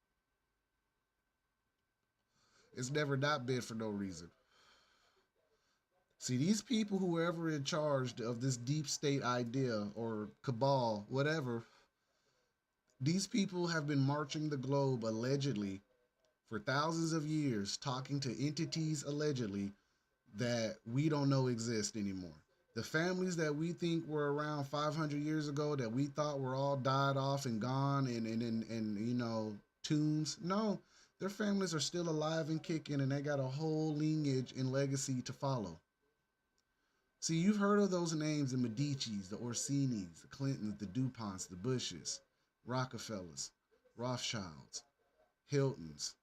It's never not been for no reason. See, these people who are ever in charge of this deep state idea or cabal, whatever, these people have been marching the globe allegedly for thousands of years, talking to entities allegedly that we don't know exist anymore. The families that we think were around 500 years ago that we thought were all died off and gone and you know, tombs, no, their families are still alive and kicking and they got a whole lineage and legacy to follow. See, you've heard of those names, the Medicis, the Orsinis, the Clintons, the DuPonts, the Bushes, Rockefellers, Rothschilds, Hiltons.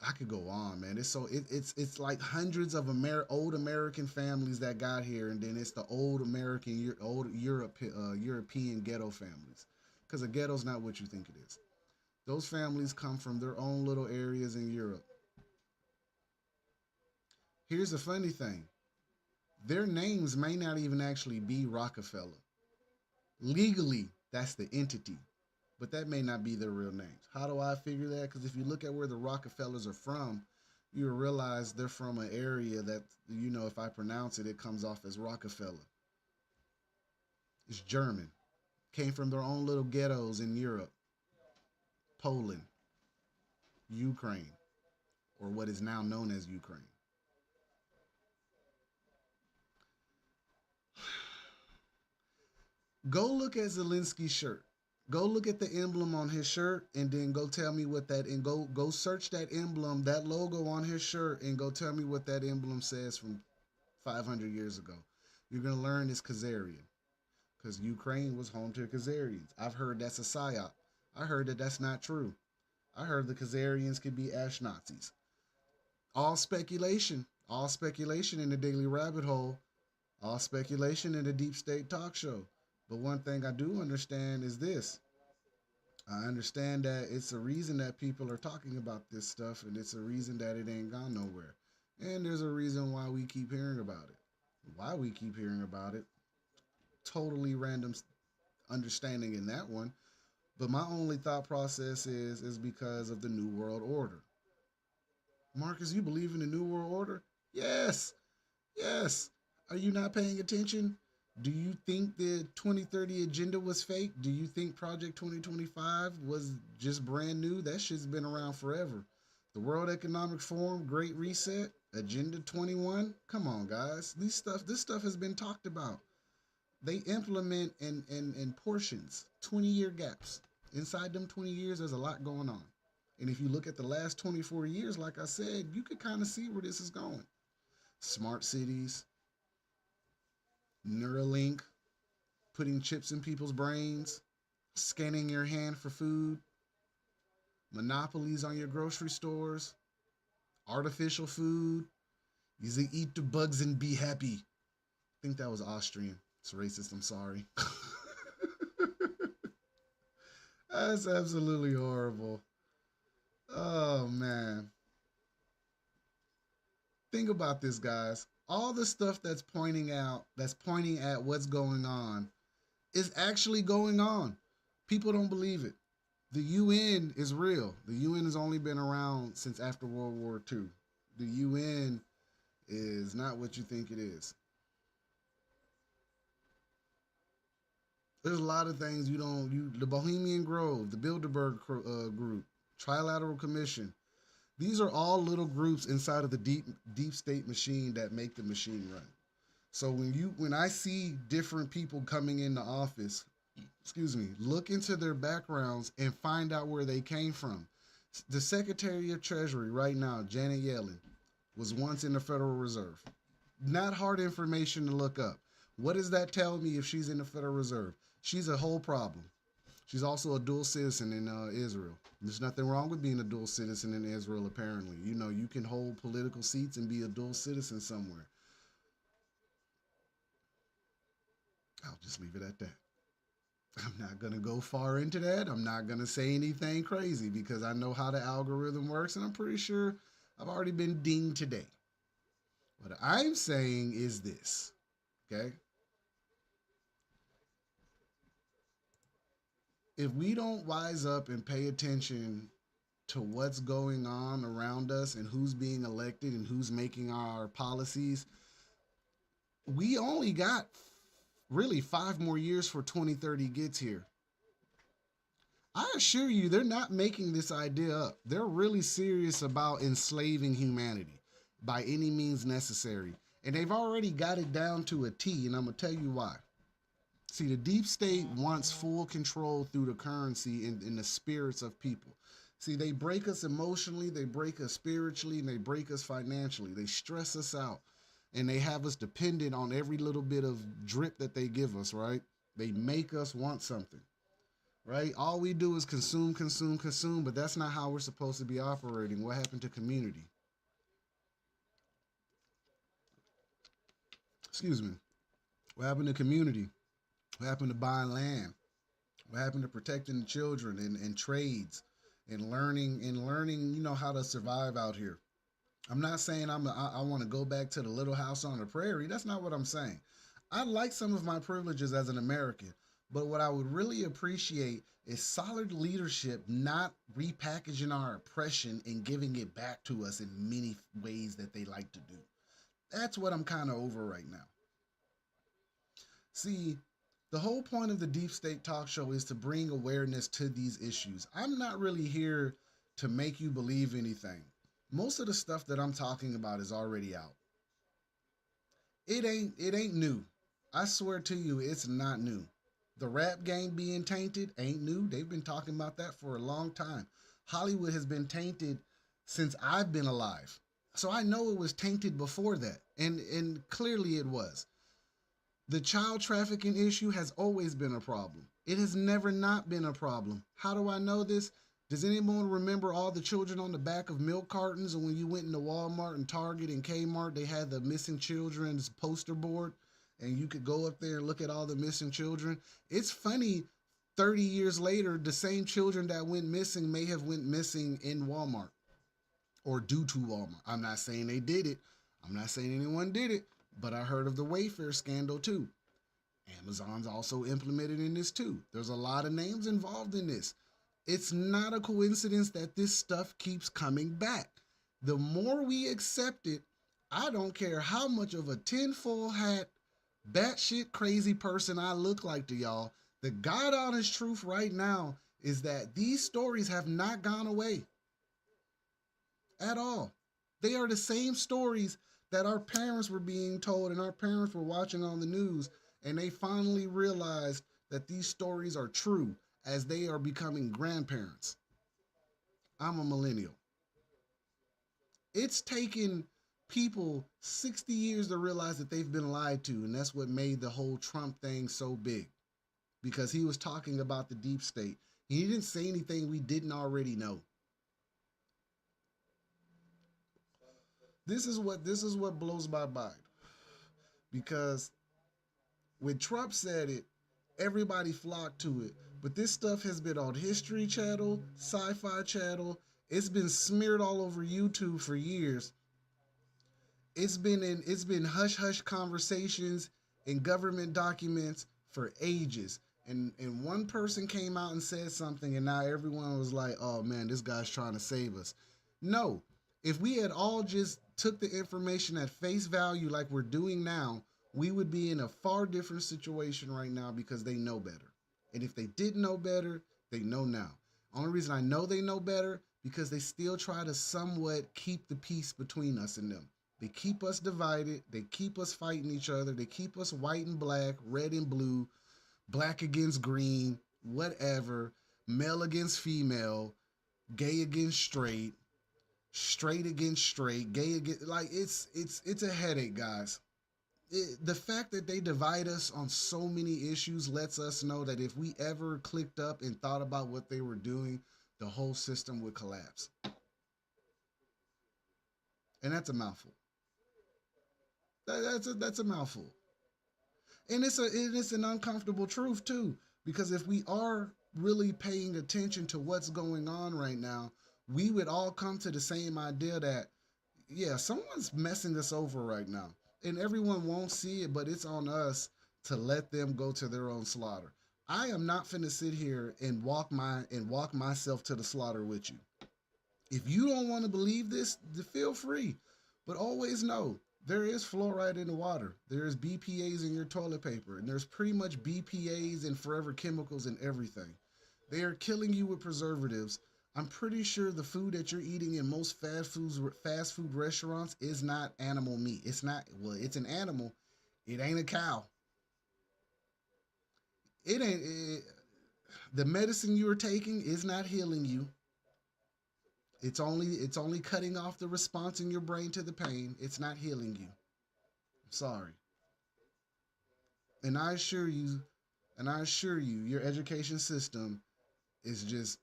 I could go on, man. It's like hundreds of old American families that got here, and then it's the old American, old European ghetto families, because a ghetto's not what you think it is. Those families come from their own little areas in Europe. Here's the funny thing: their names may not even actually be Rockefeller. Legally, that's the entity, but that may not be their real names. How do I figure that? Because if you look at where the Rockefellers are from, you realize they're from an area that, you know, if I pronounce it, it comes off as Rockefeller. It's German. Came from their own little ghettos in Europe, Poland, Ukraine, or what is now known as Ukraine. Go look at Zelensky's shirt. Go look at the emblem on his shirt and then go tell me what that and go search that emblem, that logo on his shirt and go tell me what that emblem says from 500 years ago. You're going to learn it's Khazarian because Ukraine was home to Khazarians. I've heard that's a psyop. I heard that that's not true. I heard the Khazarians could be Ash Nazis. All speculation in the Daily Rabbit Hole, all speculation in the Deep State Talk Show. But one thing I do understand is this: I understand that it's a reason that people are talking about this stuff, and it's a reason that it ain't gone nowhere. And there's a reason why we keep hearing about it. Why we keep hearing about it, totally random understanding in that one. But my only thought process is because of the New World Order. Marcus, you believe in the New World Order? Yes, yes. Are you not paying attention? Do you think the 2030 agenda was fake? Do you think Project 2025 was just brand new? That shit's been around forever. The World Economic Forum, Great Reset, Agenda 21. Come on, guys. This stuff has been talked about. They implement in portions, 20-year gaps. Inside them 20 years, there's a lot going on. And if you look at the last 24 years, like I said, you could kind of see where this is going. Smart cities, Neuralink, putting chips in people's brains, scanning your hand for food, monopolies on your grocery stores, artificial food. You say eat the bugs and be happy. I think that was Austrian. It's racist, I'm sorry. That's absolutely horrible. Oh man. Think about this, guys. All the stuff that's pointing at what's going on is actually going on. People don't believe it. The UN is real. The UN has only been around since after World War II. The UN is not what you think it is. There's a lot of things you don't. The Bohemian Grove, the Bilderberg Group, Trilateral Commission. These are all little groups inside of the deep state machine that make the machine run. So when I see different people coming into office, excuse me, look into their backgrounds and find out where they came from. The Secretary of Treasury right now, Janet Yellen, was once in the Federal Reserve. Not hard information to look up. What does that tell me if she's in the Federal Reserve? She's a whole problem. She's also a dual citizen in Israel. There's nothing wrong with being a dual citizen in Israel, apparently. You know, you can hold political seats and be a dual citizen somewhere. I'll just leave it at that. I'm not going to go far into that. I'm not going to say anything crazy because I know how the algorithm works, and I'm pretty sure I've already been dinged today. What I'm saying is this, okay? If we don't wise up and pay attention to what's going on around us and who's being elected and who's making our policies, we only got really 5 more years for 2030 gets here. I assure you, they're not making this idea up. They're really serious about enslaving humanity by any means necessary. And they've already got it down to a T, and I'm going to tell you why. See, the deep state wants full control through the currency and the spirits of people. See, they break us emotionally, they break us spiritually, and they break us financially. They stress us out, and they have us dependent on every little bit of drip that they give us, right? They make us want something, right? All we do is consume, consume, consume, but that's not how we're supposed to be operating. What happened to community? Excuse me. What happened to community? What happened to buying land? What happened to protecting the children and trades and learning, how to survive out here? I'm not saying I want to go back to the little house on the prairie. That's not what I'm saying. I like some of my privileges as an American, but what I would really appreciate is solid leadership, not repackaging our oppression and giving it back to us in many ways that they like to do. That's what I'm kind of over right now. See, the whole point of the Deep State Talk Show is to bring awareness to these issues. I'm not really here to make you believe anything. Most of the stuff that I'm talking about is already out. It ain't new. I swear to you, it's not new. The rap game being tainted ain't new. They've been talking about that for a long time. Hollywood has been tainted since I've been alive. So I know it was tainted before that. And clearly it was. The child trafficking issue has always been a problem. It has never not been a problem. How do I know this? Does anyone remember all the children on the back of milk cartons? And when you went into Walmart and Target and Kmart, they had the missing children's poster board, and you could go up there and look at all the missing children. It's funny 30 years later, the same children that went missing may have went missing in Walmart or due to Walmart. I'm not saying they did it. I'm not saying anyone did it, but I heard of the Wayfair scandal too. Amazon's also implemented in this too. There's a lot of names involved in this. It's not a coincidence that this stuff keeps coming back. The more we accept it, I don't care how much of a tinfoil hat, batshit crazy person I look like to y'all. The God honest truth right now is that these stories have not gone away at all. They are the same stories that our parents were being told and our parents were watching on the news, and they finally realized that these stories are true as they are becoming grandparents. I'm a millennial. It's taken people 60 years to realize that they've been lied to, and that's what made the whole Trump thing so big, because he was talking about the deep state. He didn't say anything we didn't already know. This is what blows my mind, because when Trump said it, everybody flocked to it. But this stuff has been on History Channel, Sci-Fi Channel. It's been smeared all over YouTube for years. It's been hush hush conversations in government documents for ages. And one person came out and said something, and now everyone was like, "Oh man, this guy's trying to save us." No, if we had all just took the information at face value like we're doing now, we would be in a far different situation right now, because they know better. And if they didn't know better, they know now. Only reason I know they know better, because they still try to somewhat keep the peace between us and them. They keep us divided. They keep us fighting each other. They keep us white and black, red and blue, black against green, whatever, male against female, gay against straight, straight against straight, gay against, like, it's a headache, guys. The fact that they divide us on so many issues lets us know that if we ever clicked up and thought about what they were doing, the whole system would collapse. And that's a mouthful. That's a mouthful. And it's an uncomfortable truth too, because if we are really paying attention to what's going on right now, we would all come to the same idea that, yeah, someone's messing us over right now, and everyone won't see it, but it's on us to let them go to their own slaughter. I am not finna sit here and walk myself to the slaughter with you. If you don't want to believe this, feel free. But always know there is fluoride in the water. There is BPAs in your toilet paper. And there's pretty much BPAs and forever chemicals in everything. They are killing you with preservatives. I'm pretty sure the food that you're eating in most fast food restaurants is not animal meat. It's not, well, it's an animal. It ain't a cow. It ain't, the medicine you are taking is not healing you. It's only cutting off the response in your brain to the pain. It's not healing you. I'm sorry. And I assure you, your education system is just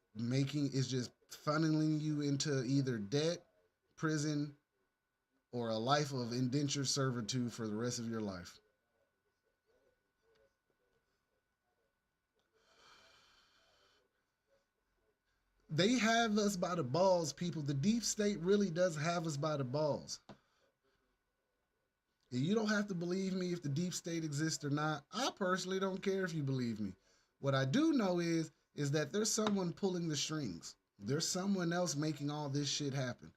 funneling you into either debt, prison, or a life of indentured servitude for the rest of your life. They have us by the balls, people. The deep state really does have us by the balls. You don't have to believe me if the deep state exists or not. I personally don't care if you believe me. What I do know is that there's someone pulling the strings. There's someone else making all this shit happen.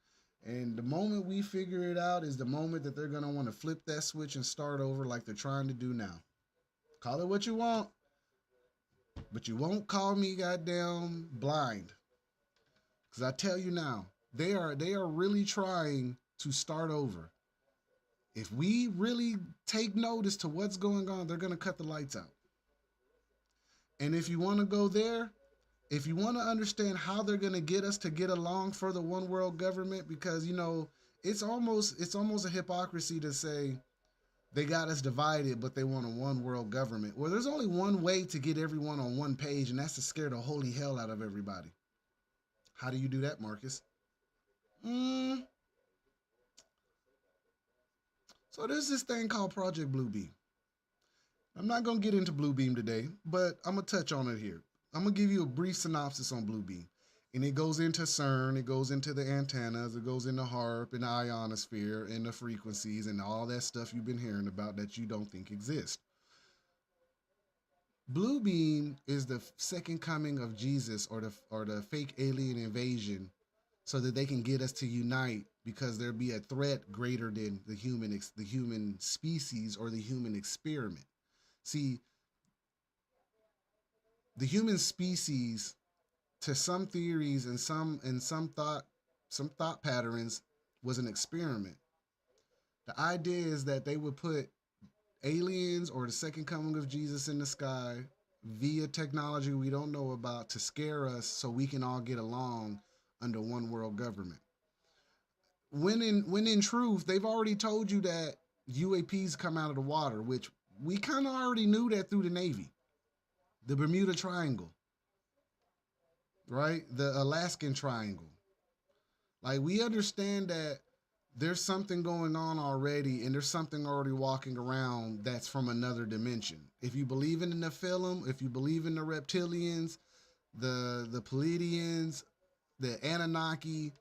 And the moment we figure it out is the moment that they're gonna want to flip that switch and start over like they're trying to do now. Call it what you want, but you won't call me goddamn blind. Cause I tell you now, they are really trying to start over. If we really take notice to what's going on, they're gonna cut the lights out. And if you want to go there, if you want to understand how they're going to get us to get along for the one world government, because it's almost a hypocrisy to say they got us divided, but they want a one world government. Well, there's only one way to get everyone on one page, and that's to scare the holy hell out of everybody. How do you do that, Marcus? Mm, so there's this thing called Project Bluebeam. I'm not gonna get into Bluebeam today, but I'm gonna touch on it here. I'm gonna give you a brief synopsis on Blue Beam. And it goes into CERN, it goes into the antennas, it goes into HARP and the ionosphere and the frequencies and all that stuff you've been hearing about that you don't think exists. Blue Beam is the second coming of Jesus, or the fake alien invasion, so that they can get us to unite because there be a threat greater than the human species or the human experiment. See, the human species, to some theories and some thought patterns, was an experiment. The idea is that they would put aliens or the second coming of Jesus in the sky via technology we don't know about to scare us so we can all get along under one world government. When in truth, they've already told you that UAPs come out of the water, which we kind of already knew that through the Navy. The Bermuda Triangle, right? The Alaskan Triangle. Like, we understand that there's something going on already, and there's something already walking around that's from another dimension. If you believe in the Nephilim, if you believe in the reptilians, the Pleiadians, the Anunnaki,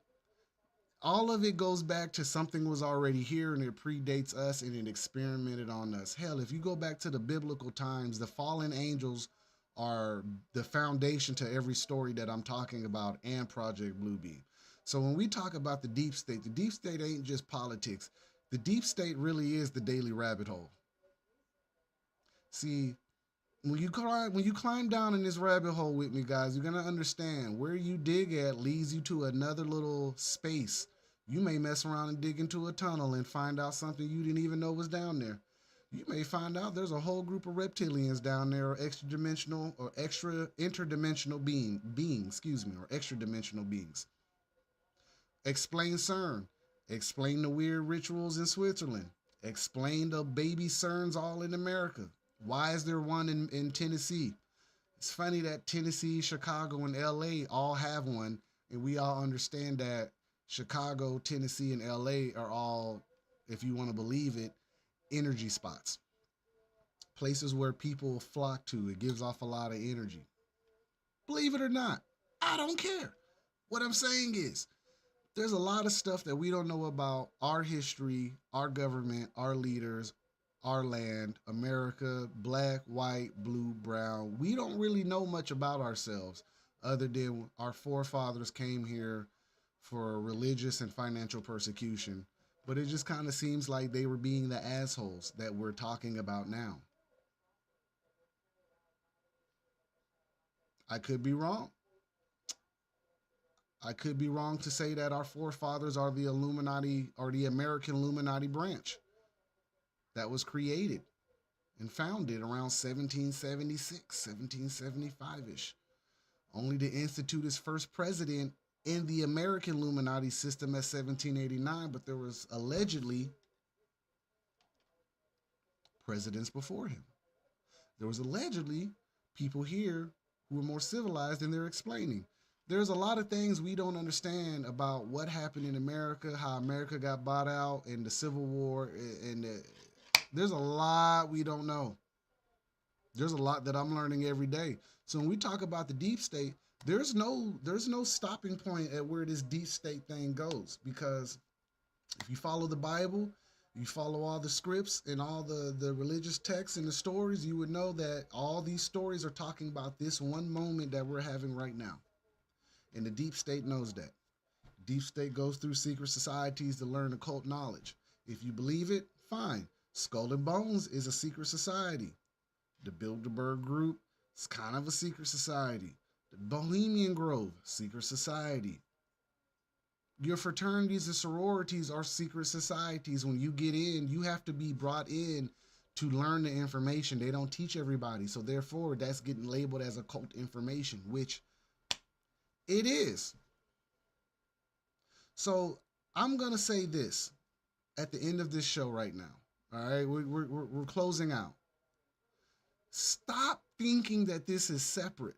all of it goes back to something was already here and it predates us and it experimented on us. Hell, if you go back to the biblical times, the fallen angels are the foundation to every story that I'm talking about and Project Bluebeam. So when we talk about the deep state ain't just politics. The deep state really is the daily rabbit hole. See, when you climb down in this rabbit hole with me, guys, you're gonna understand where you dig at leads you to another little space. You may mess around and dig into a tunnel and find out something you didn't even know was down there. You may find out there's a whole group of reptilians down there, or extra dimensional or extra interdimensional or extra dimensional beings. Explain CERN. Explain the weird rituals in Switzerland. Explain the baby CERNs all in America. Why is there one in Tennessee? It's funny that Tennessee, Chicago, and LA all have one, and we all understand that Chicago, Tennessee, and LA are all, if you want to believe it, energy spots. Places where people flock to. It gives off a lot of energy. Believe it or not, I don't care. What I'm saying is, there's a lot of stuff that we don't know about our history, our government, our leaders, our land, America, black, white, blue, brown. We don't really know much about ourselves other than our forefathers came here for religious and financial persecution. But it just kind of seems like they were being the assholes that we're talking about now. I could be wrong. I could be wrong to say that our forefathers are the Illuminati or the American Illuminati branch that was created and founded around 1776, 1775 ish, only to institute its first president in the American Illuminati system at 1789. But there was allegedly presidents before him. There was allegedly people here who were more civilized than they're explaining. There's a lot of things we don't understand about what happened in America, how America got bought out in the Civil War, there's a lot we don't know. There's a lot that I'm learning every day. So when we talk about the deep state, there's no stopping point at where this deep state thing goes, because if you follow the Bible, you follow all the scripts and all the religious texts and the stories, you would know that all these stories are talking about this one moment that we're having right now. And the deep state knows that. Deep state goes through secret societies to learn occult knowledge. If you believe it, fine. Skull and Bones is a secret society. The Bilderberg Group is kind of a secret society. The Bohemian Grove, secret society. Your fraternities and sororities are secret societies. When you get in, you have to be brought in to learn the information. They don't teach everybody. So therefore, that's getting labeled as occult information, which it is. So I'm going to say this at the end of this show right now. All right, we're closing out. Stop thinking that this is separate.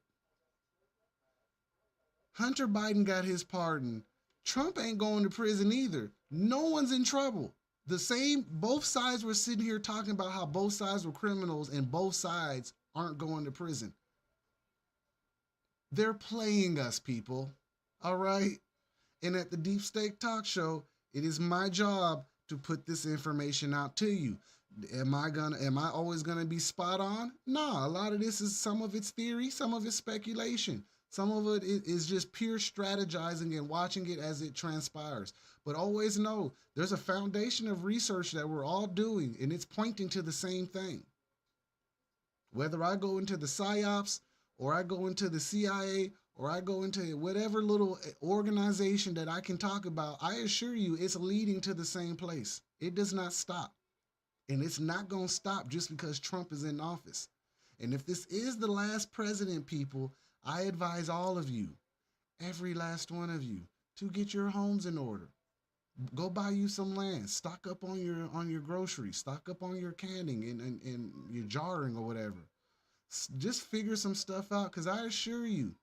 Hunter Biden got his pardon. Trump ain't going to prison either. No one's in trouble. Both sides were sitting here talking about how both sides were criminals and both sides aren't going to prison. They're playing us, people. All right? And at the Deep Stake Talk Show, it is my job to put this information out to you. Am I always gonna be spot on? Nah, a lot of this is, some of it's theory, some of it's speculation. Some of it is just pure strategizing and watching it as it transpires. But always know there's a foundation of research that we're all doing, and it's pointing to the same thing. Whether I go into the PSYOPs, or I go into the CIA, or I go into whatever little organization that I can talk about, I assure you it's leading to the same place. It does not stop. And it's not going to stop just because Trump is in office. And if this is the last president, people, I advise all of you, every last one of you, to get your homes in order. Go buy you some land. Stock up on your groceries. Stock up on your canning and your jarring or whatever. Just figure some stuff out, because I assure you,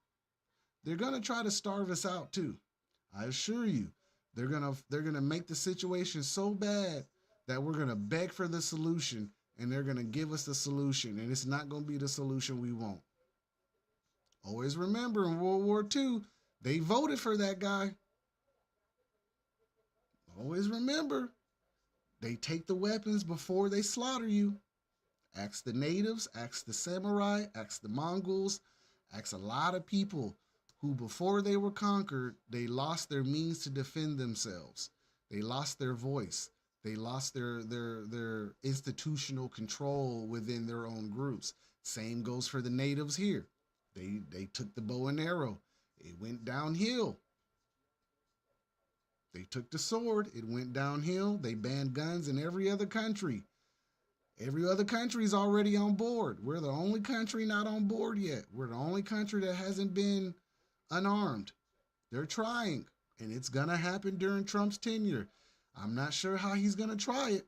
they're gonna try to starve us out too. I assure you, they're gonna make the situation so bad that we're gonna beg for the solution, and they're gonna give us the solution, and it's not gonna be the solution we want. Always remember, in World War II, they voted for that guy. Always remember, they take the weapons before they slaughter you. Ask the natives, ask the samurai, ask the Mongols, ask a lot of people who, before they were conquered, they lost their means to defend themselves. They lost their voice. They lost their institutional control within their own groups. Same goes for the natives here. They took the bow and arrow. It went downhill. They took the sword. It went downhill. They banned guns in every other country. Every other country is already on board. We're the only country not on board yet. We're the only country that hasn't been unarmed. They're trying, and it's going to happen during Trump's tenure. I'm not sure how he's going to try it,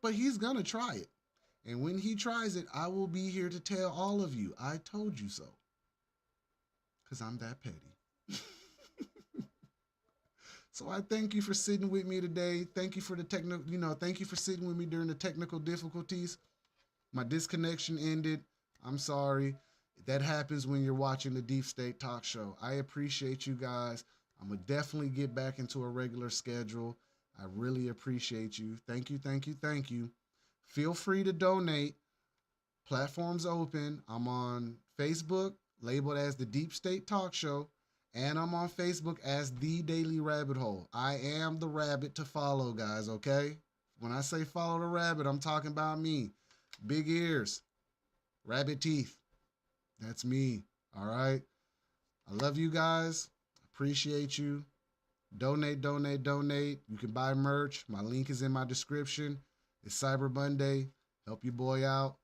but he's going to try it. And when he tries it, I will be here to tell all of you, I told you so. Because I'm that petty. So I thank you for sitting with me today. Thank you for thank you for sitting with me during the technical difficulties. My disconnection ended. I'm sorry. That happens when you're watching the Deep State Talk Show. I appreciate you guys. I'm going to definitely get back into a regular schedule. I really appreciate you. Thank you, thank you, thank you. Feel free to donate. Platforms open. I'm on Facebook, labeled as the Deep State Talk Show. And I'm on Facebook as The Daily Rabbit Hole. I am the rabbit to follow, guys, okay? When I say follow the rabbit, I'm talking about me. Big ears, rabbit teeth. That's me, all right? I love you guys. Appreciate you. Donate, donate, donate. You can buy merch. My link is in my description. It's Cyber Monday. Help your boy out.